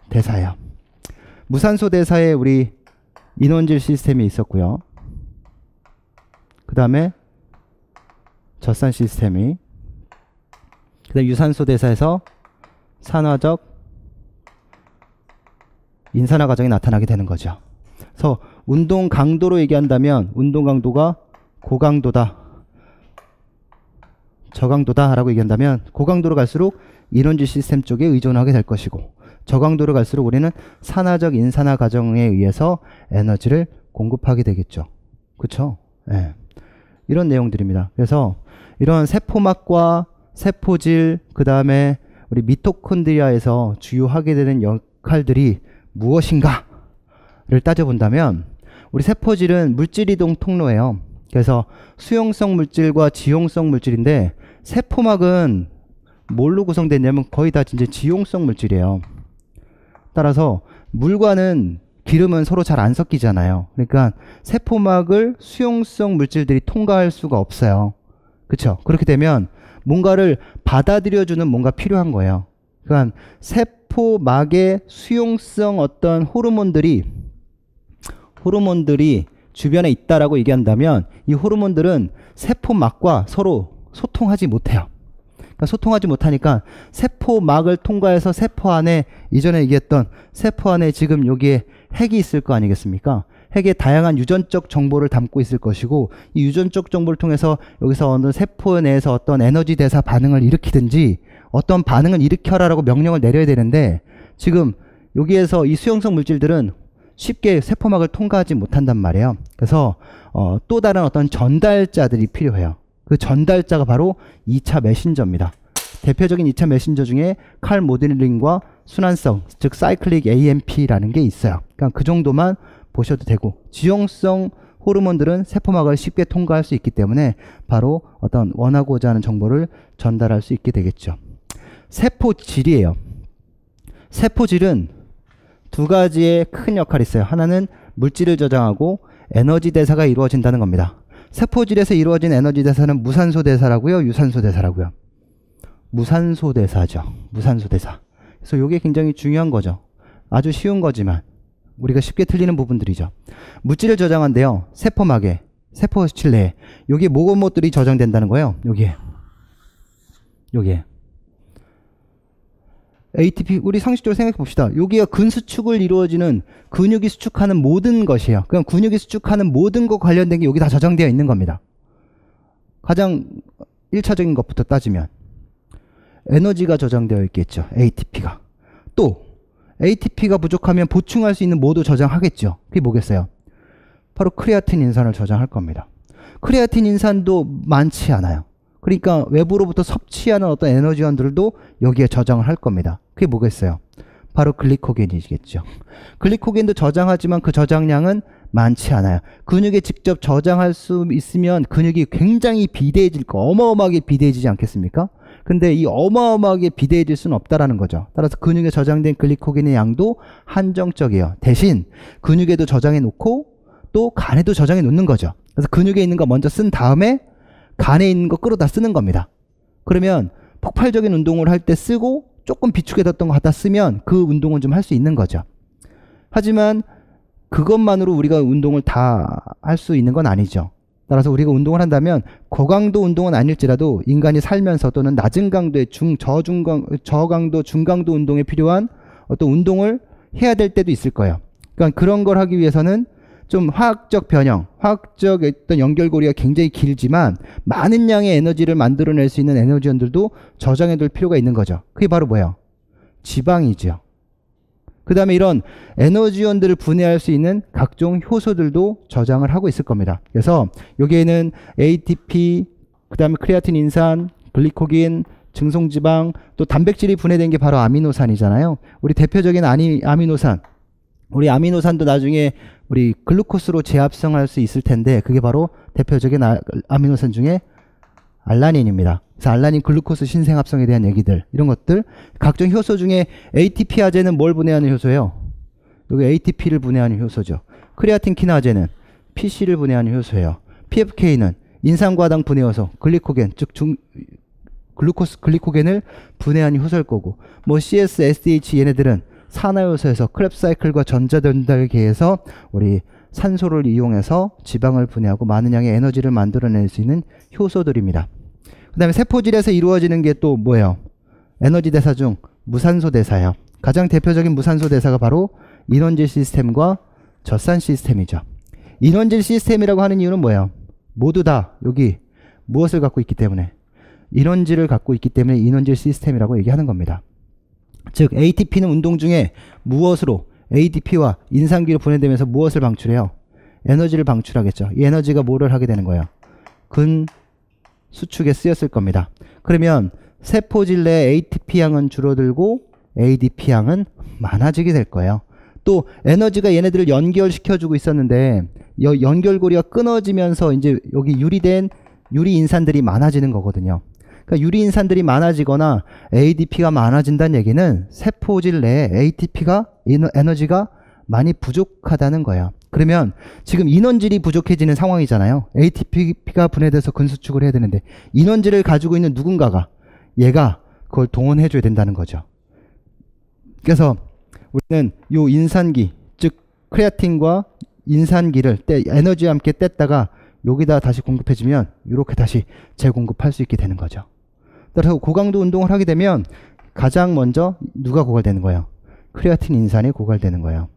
대사예요. 무산소 대사에 우리 인원질 시스템이 있었고요. 그 다음에 젖산 시스템이 그 다음에 유산소 대사에서 산화적 인산화 과정이 나타나게 되는 거죠. 그래서 운동 강도로 얘기한다면 운동 강도가 고강도다 저강도다 라고 얘기한다면 고강도로 갈수록 인원질 시스템 쪽에 의존하게 될 것이고 저강도로 갈수록 우리는 산화적 인산화 과정에 의해서 에너지를 공급하게 되겠죠. 그쵸? 네. 이런 내용들입니다. 그래서 이런 세포막과 세포질 그 다음에 우리 미토콘드리아에서 주요하게 되는 역할들이 무엇인가를 따져본다면 우리 세포질은 물질이동 통로예요. 그래서 수용성 물질과 지용성 물질인데 세포막은 뭘로 구성됐냐면 거의 다 진짜 지용성 물질이에요. 따라서 물과는 기름은 서로 잘 안 섞이잖아요. 그러니까 세포막을 수용성 물질들이 통과할 수가 없어요. 그쵸? 그렇게 되면 뭔가를 받아들여주는 뭔가 필요한 거예요. 그러니까 세포막의 수용성 어떤 호르몬들이 주변에 있다라고 얘기한다면 이 호르몬들은 세포막과 서로 소통하지 못해요. 그러니까 소통하지 못하니까 세포막을 통과해서 세포 안에 이전에 얘기했던 세포 안에 지금 여기에 핵이 있을 거 아니겠습니까? 핵에 다양한 유전적 정보를 담고 있을 것이고 이 유전적 정보를 통해서 여기서 어느 세포 내에서 어떤 에너지 대사 반응을 일으키든지 어떤 반응을 일으켜라라고 명령을 내려야 되는데 지금 여기에서 이 수용성 물질들은 쉽게 세포막을 통과하지 못한단 말이에요. 그래서 또 다른 어떤 전달자들이 필요해요. 그 전달자가 바로 2차 메신저입니다. 대표적인 2차 메신저 중에 칼 모델링과 순환성, 즉 사이클릭 AMP라는 게 있어요. 그러니까 그 정도만 보셔도 되고 지용성 호르몬들은 세포막을 쉽게 통과할 수 있기 때문에 바로 어떤 원하고자 하는 정보를 전달할 수 있게 되겠죠. 세포질이에요. 세포질은 두 가지의 큰 역할이 있어요. 하나는 물질을 저장하고 에너지 대사가 이루어진다는 겁니다. 세포질에서 이루어진 에너지 대사는 무산소 대사라고요, 유산소 대사라고요. 무산소 대사죠. 무산소 대사. 그래서 이게 굉장히 중요한 거죠. 아주 쉬운 거지만 우리가 쉽게 틀리는 부분들이죠. 물질을 저장한대요. 세포막에, 세포실 내에. 여기에 뭐들이 저장된다는 거예요. 여기에. ATP, 우리 상식적으로 생각해 봅시다. 여기가 근수축을 이루어지는 근육이 수축하는 모든 것이에요. 그럼 근육이 수축하는 모든 것 관련된 게 여기 다 저장되어 있는 겁니다. 가장 1차적인 것부터 따지면 에너지가 저장되어 있겠죠. ATP가. 또 ATP가 부족하면 보충할 수 있는 뭐도 저장하겠죠. 그게 뭐겠어요? 바로 크레아틴 인산을 저장할 겁니다. 크레아틴 인산도 많지 않아요. 그러니까 외부로부터 섭취하는 어떤 에너지원들도 여기에 저장을 할 겁니다. 그게 뭐겠어요? 바로 글리코겐이겠죠. 글리코겐도 저장하지만 그 저장량은 많지 않아요. 근육에 직접 저장할 수 있으면 근육이 굉장히 비대해질 거, 어마어마하게 비대해지지 않겠습니까? 근데 이 어마어마하게 비대해질 수는 없다라는 거죠. 따라서 근육에 저장된 글리코겐의 양도 한정적이에요. 대신 근육에도 저장해 놓고 또 간에도 저장해 놓는 거죠. 그래서 근육에 있는 거 먼저 쓴 다음에 간에 있는 거 끌어다 쓰는 겁니다. 그러면 폭발적인 운동을 할 때 쓰고 조금 비축해뒀던 거 갖다 쓰면 그 운동은 좀 할 수 있는 거죠. 하지만 그것만으로 우리가 운동을 다 할 수 있는 건 아니죠. 따라서 우리가 운동을 한다면 고강도 운동은 아닐지라도 인간이 살면서 또는 낮은 강도의 저강도, 중강도 운동에 필요한 어떤 운동을 해야 될 때도 있을 거예요. 그러니까 그런 걸 하기 위해서는 좀 화학적 변형, 화학적 어떤 연결고리가 굉장히 길지만 많은 양의 에너지를 만들어낼 수 있는 에너지원들도 저장해둘 필요가 있는 거죠. 그게 바로 뭐예요? 지방이죠. 그 다음에 이런 에너지원들을 분해할 수 있는 각종 효소들도 저장을 하고 있을 겁니다. 그래서 여기에는 ATP, 그 다음에 크레아틴 인산, 글리코겐, 증송지방, 또 단백질이 분해된 게 바로 아미노산이잖아요. 우리 대표적인 아미노산, 우리 아미노산도 나중에 우리 글루코스로 재합성할 수 있을 텐데 그게 바로 대표적인 아미노산 중에 알라닌입니다. 그래서 알라닌 글루코스 신생합성에 대한 얘기들, 이런 것들, 각종 효소 중에 ATP아제는 뭘 분해하는 효소예요? 여기 ATP를 분해하는 효소죠. 크레아틴 키나제는 PC를 분해하는 효소예요. PFK는 인산과당 분해 효소, 글리코겐, 즉 글루코스 글리코겐을 분해하는 효소일 거고, 뭐 CS, SDH 얘네들은 산화효소에서 크랩사이클과 전자전달계에서 우리 산소를 이용해서 지방을 분해하고 많은 양의 에너지를 만들어낼 수 있는 효소들입니다. 그 다음에 세포질에서 이루어지는 게 또 뭐예요? 에너지 대사 중 무산소 대사예요. 가장 대표적인 무산소 대사가 바로 인원질 시스템과 젖산 시스템이죠. 인원질 시스템이라고 하는 이유는 뭐예요? 모두 다 여기 무엇을 갖고 있기 때문에? 인원질을 갖고 있기 때문에 인원질 시스템이라고 얘기하는 겁니다. 즉 ATP는 운동 중에 무엇으로 ADP와 인산기로 분해되면서 무엇을 방출해요? 에너지를 방출하겠죠. 이 에너지가 뭐를 하게 되는 거예요? 근 수축에 쓰였을 겁니다. 그러면 세포질 내 ATP양은 줄어들고 ADP양은 많아지게 될 거예요. 또 에너지가 얘네들을 연결시켜주고 있었는데 연결고리가 끊어지면서 이제 여기 유리된 유리 인산들이 많아지는 거거든요. 그러니까 유리인산들이 많아지거나 ADP가 많아진다는 얘기는 세포질 내에 ATP가 에너지가 많이 부족하다는 거예요. 그러면 지금 인원질이 부족해지는 상황이잖아요. ATP가 분해돼서 근수축을 해야 되는데 인원질을 가지고 있는 누군가가 얘가 그걸 동원해 줘야 된다는 거죠. 그래서 우리는 요 인산기, 즉 크레아틴과 인산기를 에너지와 함께 뗐다가 여기다 다시 공급해주면 이렇게 다시 재공급할 수 있게 되는 거죠. 따라서 고강도 운동을 하게 되면 가장 먼저 누가 고갈되는 거예요? 크레아틴 인산이 고갈되는 거예요.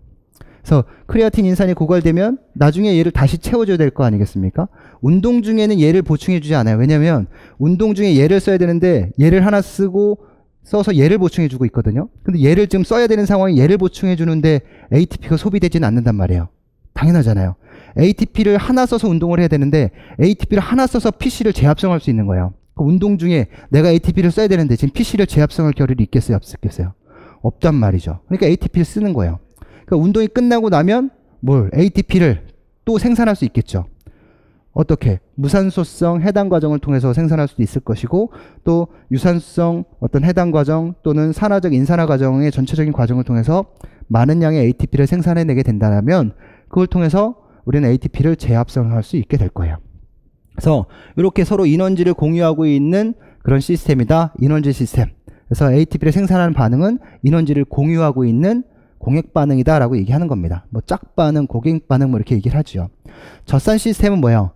그래서 크레아틴 인산이 고갈되면 나중에 얘를 다시 채워줘야 될 거 아니겠습니까? 운동 중에는 얘를 보충해주지 않아요. 왜냐면 운동 중에 얘를 써야 되는데 얘를 하나 써서 얘를 보충해주고 있거든요. 근데 얘를 지금 써야 되는 상황에 얘를 보충해주는데 ATP가 소비되지는 않는단 말이에요. 당연하잖아요. ATP를 하나 써서 운동을 해야 되는데 ATP를 하나 써서 PC를 재합성할 수 있는 거예요. 그 운동 중에 내가 ATP를 써야 되는데 지금 PC를 재합성할 겨를이 있겠어요? 없겠어요? 없단 말이죠. 그러니까 ATP를 쓰는 거예요. 그러니까 운동이 끝나고 나면 ATP를 또 생산할 수 있겠죠. 어떻게? 무산소성 해당 과정을 통해서 생산할 수도 있을 것이고 또 유산소성 어떤 해당 과정 또는 산화적 인산화 과정의 전체적인 과정을 통해서 많은 양의 ATP를 생산해내게 된다면 그걸 통해서 우리는 ATP를 재합성할 수 있게 될 거예요. 그래서 이렇게 서로 인원질을 공유하고 있는 그런 시스템이다. 인원질 시스템. 그래서 ATP를 생산하는 반응은 인원질을 공유하고 있는 공액 반응이다 라고 얘기하는 겁니다. 뭐 짝반응, 고객 반응 뭐 이렇게 얘기를 하죠. 젖산 시스템은 뭐예요?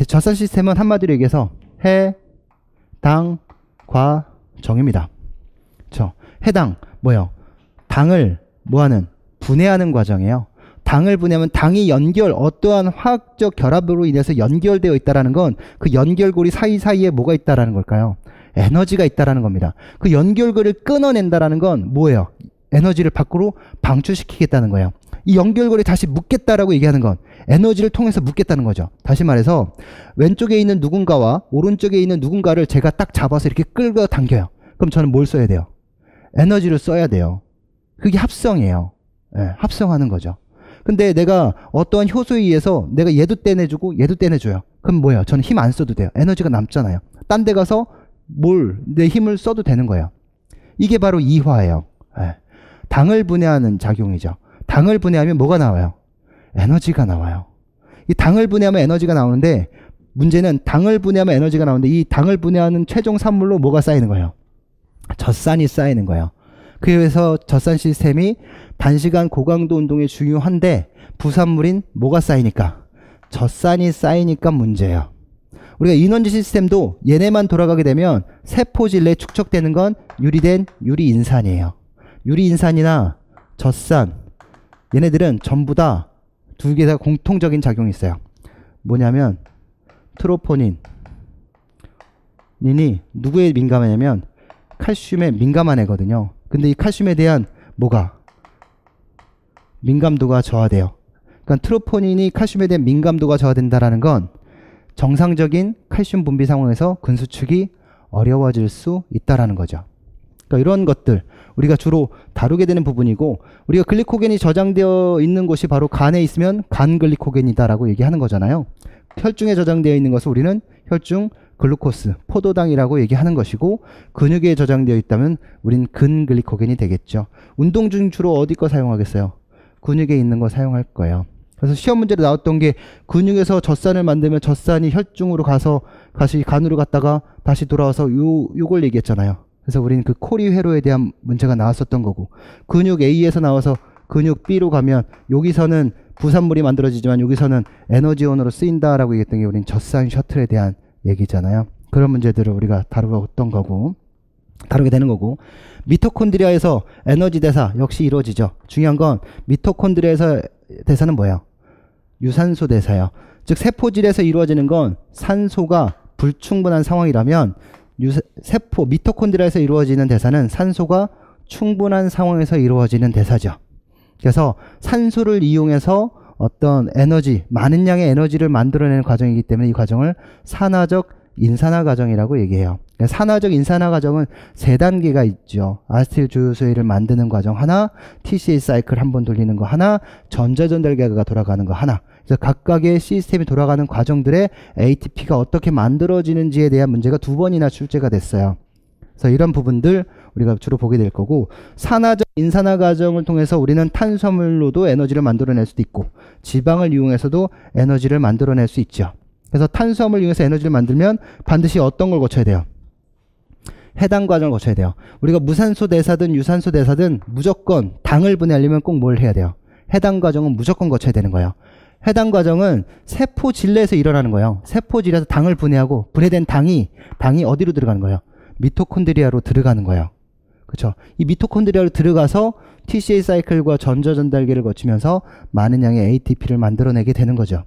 젖산 시스템은 한마디로 얘기해서 해당 과정입니다. 그렇죠? 해당 뭐예요? 당을 뭐하는? 분해하는 과정이에요. 당을 분해하면 당이 어떠한 화학적 결합으로 인해서 연결되어 있다는 건 그 연결고리 사이사이에 뭐가 있다는 걸까요? 에너지가 있다는 겁니다. 그 연결고리를 끊어낸다는 건 뭐예요? 에너지를 밖으로 방출시키겠다는 거예요. 이 연결고리 다시 묶겠다라고 얘기하는 건 에너지를 통해서 묶겠다는 거죠. 다시 말해서 왼쪽에 있는 누군가와 오른쪽에 있는 누군가를 제가 딱 잡아서 이렇게 끌고 당겨요. 그럼 저는 뭘 써야 돼요? 에너지를 써야 돼요. 그게 합성이에요. 네, 합성하는 거죠. 근데 내가 어떠한 효소에 의해서 내가 얘도 떼내주고 얘도 떼내줘요. 그럼 뭐예요? 저는 힘 안 써도 돼요. 에너지가 남잖아요. 딴 데 가서 내 힘을 써도 되는 거예요. 이게 바로 이화예요. 네. 당을 분해하는 작용이죠. 당을 분해하면 뭐가 나와요? 에너지가 나와요. 이 당을 분해하면 에너지가 나오는데 문제는 당을 분해하면 에너지가 나오는데 이 당을 분해하는 최종 산물로 뭐가 쌓이는 거예요? 젖산이 쌓이는 거예요. 그래서 젖산 시스템이 단시간 고강도 운동에 중요한데 부산물인 뭐가 쌓이니까? 젖산이 쌓이니까 문제예요. 우리가 인원질 시스템도 얘네만 돌아가게 되면 세포질 내에 축적되는 건 유리된 유리인산이에요. 유리인산이나 젖산 얘네들은 전부 다 두 개 다 공통적인 작용이 있어요. 뭐냐면 트로포닌이 누구에 민감하냐면 칼슘에 민감한 애거든요. 근데 이 칼슘에 대한 민감도가 저하돼요. 그러니까 트로포닌이 칼슘에 대한 민감도가 저하된다라는 건 정상적인 칼슘 분비 상황에서 근수축이 어려워질 수 있다라는 거죠. 그러니까 이런 것들 우리가 주로 다루게 되는 부분이고 우리가 글리코겐이 저장되어 있는 곳이 바로 간에 있으면 간 글리코겐이다라고 얘기하는 거잖아요. 혈중에 저장되어 있는 것을 우리는 혈중 글루코스, 포도당이라고 얘기하는 것이고 근육에 저장되어 있다면 우린 근글리코겐이 되겠죠. 운동 중 주로 어디 거 사용하겠어요? 근육에 있는 거 사용할 거예요. 그래서 시험 문제로 나왔던 게 근육에서 젖산을 만들면 젖산이 혈중으로 가서 다시 간으로 갔다가 다시 돌아와서 요걸 얘기했잖아요. 그래서 우리는 그 코리 회로에 대한 문제가 나왔었던 거고 근육 A에서 나와서 근육 B로 가면 여기서는 부산물이 만들어지지만 여기서는 에너지원으로 쓰인다라고 얘기했던 게 우린 젖산 셔틀에 대한 얘기잖아요. 그런 문제들을 우리가 다루게 되는 거고 미토콘드리아에서 에너지 대사 역시 이루어지죠. 중요한 건 미토콘드리아에서 대사는 뭐예요? 유산소 대사예요. 즉 세포질에서 이루어지는 건 산소가 불충분한 상황이라면 미토콘드리아에서 이루어지는 대사는 산소가 충분한 상황에서 이루어지는 대사죠. 그래서 산소를 이용해서 어떤 많은 양의 에너지를 만들어내는 과정이기 때문에 이 과정을 산화적 인산화 과정이라고 얘기해요. 산화적 인산화 과정은 3단계가 있죠. 아세틸 조효소를 만드는 과정 하나, TCA 사이클 한번 돌리는 거 하나, 전자전달계가 돌아가는 거 하나. 그래서 각각의 시스템이 돌아가는 과정들의 ATP가 어떻게 만들어지는지에 대한 문제가 2번이나 출제가 됐어요. 그래서 이런 부분들 우리가 주로 보게 될 거고, 산화적 인산화 과정을 통해서 우리는 탄수화물로도 에너지를 만들어낼 수도 있고 지방을 이용해서도 에너지를 만들어낼 수 있죠. 그래서 탄수화물을 이용해서 에너지를 만들면 반드시 어떤 걸 거쳐야 돼요? 해당 과정을 거쳐야 돼요. 우리가 무산소 대사든 유산소 대사든 무조건 당을 분해하려면 꼭 뭘 해야 돼요? 해당 과정은 무조건 거쳐야 되는 거예요. 해당 과정은 세포질내에서 일어나는 거예요. 세포질에서 당을 분해하고 분해된 당이 어디로 들어가는 거예요? 미토콘드리아로 들어가는 거예요. 그렇죠? 이 미토콘드리아로 들어가서 TCA 사이클과 전자전달계를 거치면서 많은 양의 ATP를 만들어내게 되는 거죠.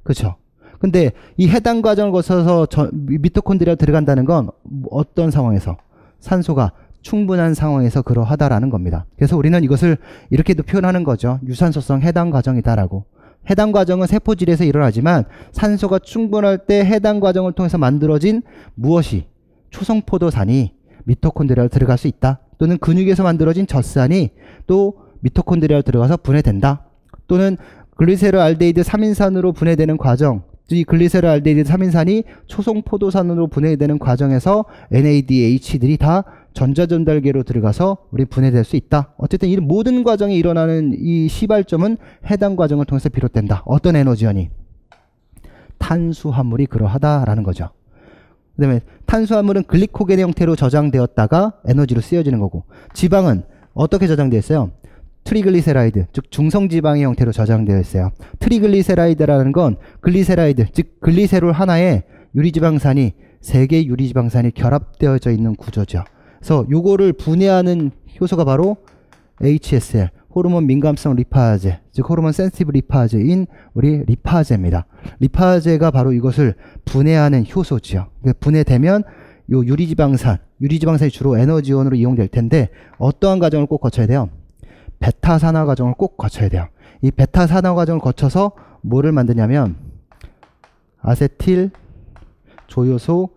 그렇죠? 근데 이 해당 과정을 거쳐서 미토콘드리아로 들어간다는 건 어떤 상황에서? 산소가 충분한 상황에서 그러하다라는 겁니다. 그래서 우리는 이것을 이렇게도 표현하는 거죠. 유산소성 해당 과정이다라고. 해당 과정은 세포질에서 일어나지만 산소가 충분할 때 해당 과정을 통해서 만들어진 무엇이? 초성포도산이 미토콘드리아로 들어갈 수 있다. 또는 근육에서 만들어진 젖산이 또 미토콘드리아로 들어가서 분해된다. 또는 글리세롤알데히드 3인산으로 분해되는 과정, 이 글리세롤알데히드 3인산이 초성포도산으로 분해되는 과정에서 NADH들이 다 전자전달계로 들어가서 우리 분해될 수 있다. 어쨌든 이 모든 과정이 일어나는 이 시발점은 해당 과정을 통해서 비롯된다. 어떤 에너지원이? 탄수화물이 그러하다라는 거죠. 그 다음에 탄수화물은 글리코겐의 형태로 저장되었다가 에너지로 쓰여지는 거고, 지방은 어떻게 저장되어 있어요? 트리글리세라이드, 즉 중성지방의 형태로 저장되어 있어요. 트리글리세라이드라는 건 글리세라이드, 즉 글리세롤 하나에 유리지방산이 3개의 유리지방산이 결합되어져 있는 구조죠. 그래서 요거를 분해하는 효소가 바로 HSL, 호르몬 민감성 리파제, 즉 호르몬 센시티브 리파제인 우리 리파제입니다. 리파제가 바로 이것을 분해하는 효소지요. 분해되면 요 유리지방산이 주로 에너지원으로 이용될 텐데 어떠한 과정을 꼭 거쳐야 돼요? 베타산화 과정을 꼭 거쳐야 돼요. 이 베타산화 과정을 거쳐서 뭐를 만드냐면 아세틸 조효소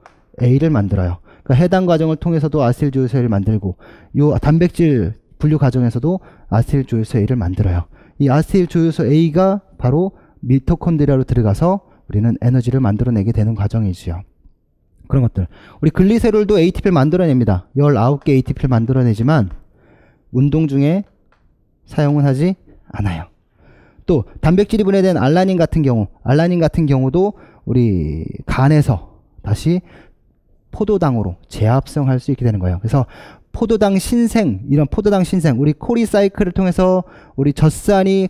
A를 만들어요. 그러니까 해당 과정을 통해서도 아세틸 조효소 A를 만들고, 요 단백질 분류 과정에서도 아세틸 조효소 A를 만들어요. 이 아세틸 조효소 A가 바로 미토콘드리아로 들어가서 우리는 에너지를 만들어내게 되는 과정이지요. 그런 것들. 우리 글리세롤도 ATP를 만들어냅니다. 19개 ATP를 만들어내지만 운동 중에 사용은 하지 않아요. 또 단백질이 분해된 알라닌 같은 경우도 우리 간에서 다시 포도당으로 재합성할 수 있게 되는 거예요. 그래서 포도당 신생, 우리 코리 사이클을 통해서 우리 젖산이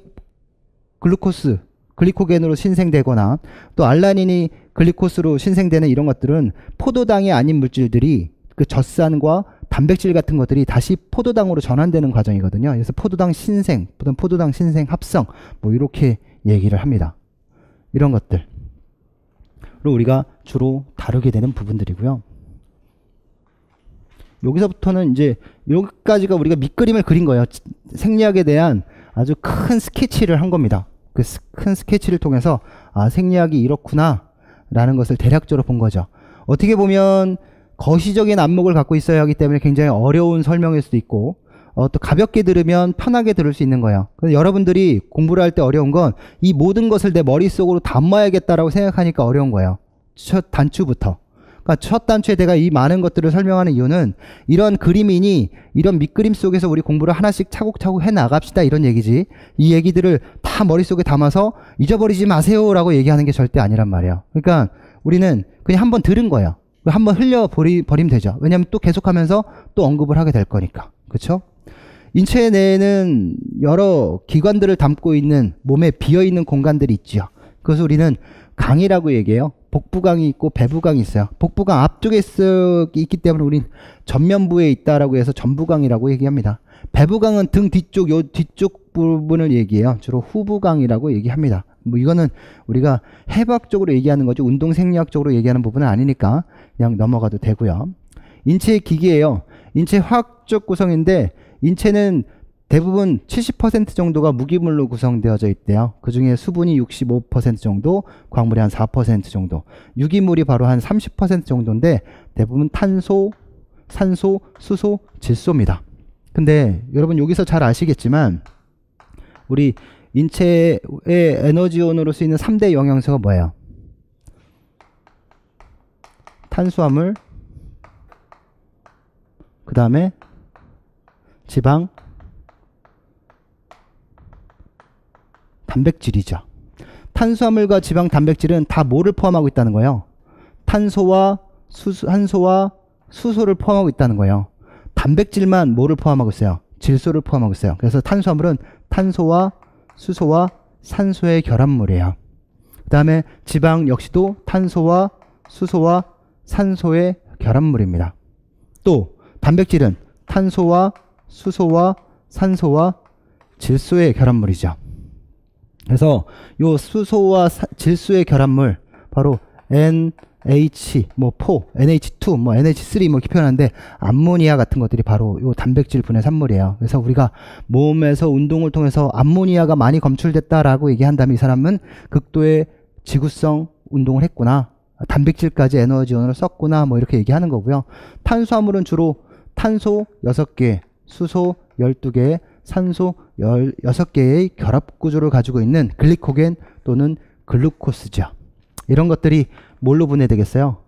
글리코겐으로 신생되거나 또 알라닌이 글리코스로 신생되는 이런 것들은 포도당이 아닌 물질들이 그 젖산과 단백질 같은 것들이 다시 포도당으로 전환되는 과정이거든요. 그래서 포도당 신생, 포도당 신생 합성, 뭐 이렇게 얘기를 합니다. 이런 것들로 우리가 주로 다루게 되는 부분들이고요. 여기서부터는 이제 여기까지가 우리가 밑그림을 그린 거예요. 생리학에 대한 아주 큰 스케치를 한 겁니다. 그 큰 스케치를 통해서 아, 생리학이 이렇구나 라는 것을 대략적으로 본 거죠. 어떻게 보면 거시적인 안목을 갖고 있어야 하기 때문에 굉장히 어려운 설명일 수도 있고, 또 가볍게 들으면 편하게 들을 수 있는 거예요. 그래서 여러분들이 공부를 할 때 어려운 건 이 모든 것을 내 머릿속으로 담아야겠다라고 생각하니까 어려운 거예요. 첫 단추부터. 그러니까 첫 단추에 내가 이 많은 것들을 설명하는 이유는 이런 그림이니 이런 밑그림 속에서 우리 공부를 하나씩 차곡차곡 해 나갑시다 이런 얘기지, 이 얘기들을 다 머릿속에 담아서 잊어버리지 마세요 라고 얘기하는 게 절대 아니란 말이에요. 그러니까 우리는 그냥 한번 들은 거예요. 한번 흘려버리면 되죠. 왜냐하면 또 계속하면서 또 언급을 하게 될 거니까. 그렇죠? 인체 내에는 여러 기관들을 담고 있는 몸에 비어있는 공간들이 있죠. 그것을 우리는 강이라고 얘기해요. 복부강이 있고 배부강이 있어요. 복부강 앞쪽에 있기 때문에 우린 전면부에 있다라고 해서 전부강이라고 얘기합니다. 배부강은 등 뒤쪽, 요 뒤쪽 부분을 얘기해요. 주로 후부강이라고 얘기합니다. 뭐 이거는 우리가 해부학적으로 얘기하는 거죠. 운동 생리학적으로 얘기하는 부분은 아니니까 그냥 넘어가도 되고요. 인체의 기계예요. 인체 화학적 구성인데 인체는 대부분 70% 정도가 무기물로 구성되어져 있대요. 그 중에 수분이 65% 정도, 광물이 한 4% 정도, 유기물이 바로 한 30% 정도인데 대부분 탄소, 산소, 수소, 질소입니다. 근데 여러분 여기서 잘 아시겠지만 우리 인체의 에너지원으로 쓰이는 3대 영양소가 뭐예요? 탄수화물, 그 다음에 지방, 단백질이죠. 탄수화물과 지방, 단백질은 다 뭐를 포함하고 있다는 거예요? 탄소와 산소와 수소를 포함하고 있다는 거예요. 단백질만 뭐를 포함하고 있어요? 질소를 포함하고 있어요. 그래서 탄수화물은 탄소와 수소와 산소의 결합물이에요. 그 다음에 지방 역시도 탄소와 수소와 산소의 결합물입니다. 또 단백질은 탄소와 수소와 산소와 질소의 결합물이죠. 그래서 요 수소와 질소의 결합물 바로 NH, NH2, NH3 이렇게 표현하는데 암모니아 같은 것들이 바로 요 단백질 분해 산물이에요. 그래서 우리가 몸에서 운동을 통해서 암모니아가 많이 검출됐다라고 얘기한다면 이 사람은 극도의 지구성 운동을 했구나. 단백질까지 에너지원으로 썼구나. 이렇게 얘기하는 거고요. 탄수화물은 주로 탄소 6개, 수소 12개, 산소 16개의 결합 구조를 가지고 있는 글리코겐 또는 글루코스죠. 이런 것들이 뭘로 분해되겠어요?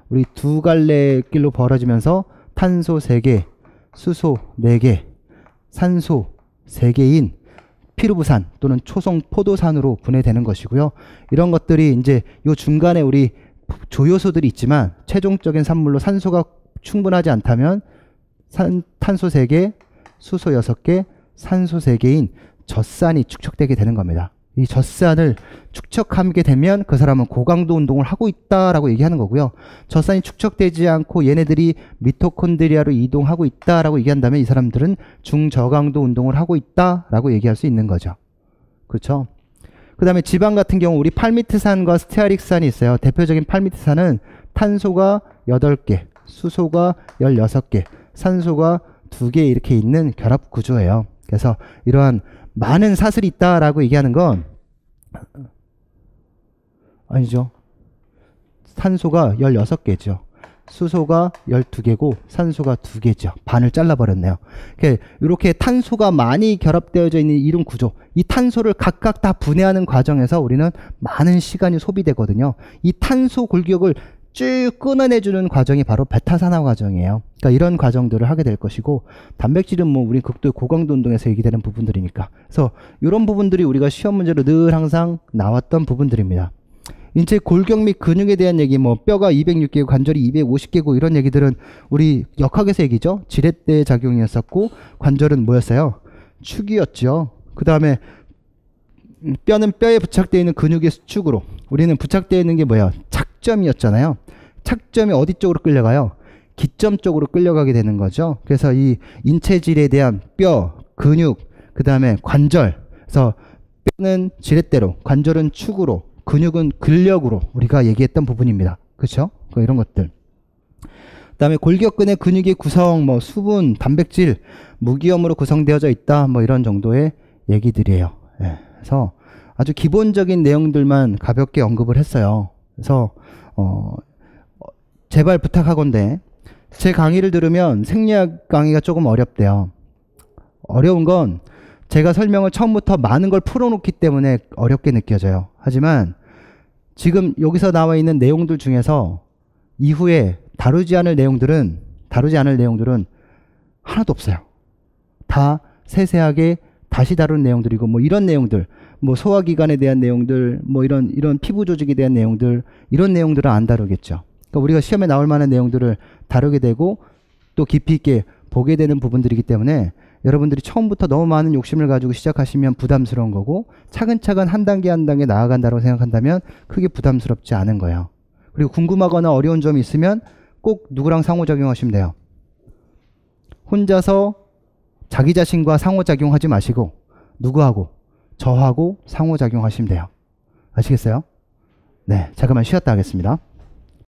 우리 두 갈래 길로 벌어지면서 탄소 3개, 수소 4개, 산소 3개인 피루부산 또는 초성 포도산으로 분해되는 것이고요. 이런 것들이 이제 요 중간에 우리 조효소들이 있지만 최종적인 산물로 산소가 충분하지 않다면 탄소 3개, 수소 6개, 산소 3개인 젖산이 축적되게 되는 겁니다. 이 젖산을 축적하게 되면 그 사람은 고강도 운동을 하고 있다라고 얘기하는 거고요. 젖산이 축적되지 않고 얘네들이 미토콘드리아로 이동하고 있다라고 얘기한다면 이 사람들은 중저강도 운동을 하고 있다라고 얘기할 수 있는 거죠. 그렇죠? 그 다음에 지방 같은 경우 우리 팔미트산과 스테아릭산이 있어요. 대표적인 팔미트산은 탄소가 8개, 수소가 16개, 산소가 2개 이렇게 있는 결합 구조예요. 그래서 이러한 많은 사슬이 있다라고 얘기하는 건 아니죠. 탄소가 16개죠. 수소가 12개고 산소가 2개죠. 반을 잘라버렸네요. 이렇게 탄소가 많이 결합되어져 있는 이런 구조, 이 탄소를 각각 다 분해하는 과정에서 우리는 많은 시간이 소비되거든요. 이 탄소 골격을 쭉 끊어내주는 과정이 바로 베타산화 과정이에요. 그러니까 이런 과정들을 하게 될 것이고, 단백질은 우리 극도의 고강도 운동에서 얘기되는 부분들이니까. 그래서 이런 부분들이 우리가 시험 문제로 늘 항상 나왔던 부분들입니다. 인체 골격 및 근육에 대한 얘기, 뼈가 206개고 관절이 250개고 이런 얘기들은 우리 역학에서 얘기죠. 지렛대 작용이었었고 관절은 뭐였어요? 축이었죠. 그 다음에 뼈는 뼈에 부착되어 있는 근육의 수축으로, 우리는 부착되어 있는 게 뭐예요? 착점이었잖아요. 착점이 어디 쪽으로 끌려가요? 기점 쪽으로 끌려가게 되는 거죠. 그래서 이 인체질에 대한 뼈, 근육, 그 다음에 관절, 그래서 뼈는 지렛대로, 관절은 축으로, 근육은 근력으로 우리가 얘기했던 부분입니다. 그렇죠? 이런 것들. 그 다음에 골격근의 근육의 구성, 수분, 단백질, 무기염으로 구성되어져 있다. 이런 정도의 얘기들이에요. 예. 그래서 아주 기본적인 내용들만 가볍게 언급을 했어요. 그래서 제발 부탁하건대 제 강의를 들으면 생리학 강의가 조금 어렵대요. 어려운 건 제가 설명을 처음부터 많은 걸 풀어놓기 때문에 어렵게 느껴져요. 하지만 지금 여기서 나와 있는 내용들 중에서 이후에 다루지 않을 내용들은 하나도 없어요. 다 세세하게 다시 다룬 내용들이고, 이런 내용들, 소화기관에 대한 내용들, 이런 피부 조직에 대한 내용들, 이런 내용들은 안 다루겠죠. 그러니까 우리가 시험에 나올 만한 내용들을 다루게 되고 또 깊이 있게 보게 되는 부분들이기 때문에 여러분들이 처음부터 너무 많은 욕심을 가지고 시작하시면 부담스러운 거고, 차근차근 한 단계 한 단계 나아간다고 생각한다면 크게 부담스럽지 않은 거예요. 그리고 궁금하거나 어려운 점이 있으면 꼭 누구랑 상호작용하시면 돼요. 혼자서 자기 자신과 상호작용하지 마시고 누구하고? 저하고 상호작용하시면 돼요. 아시겠어요? 네, 잠깐만 쉬었다 하겠습니다.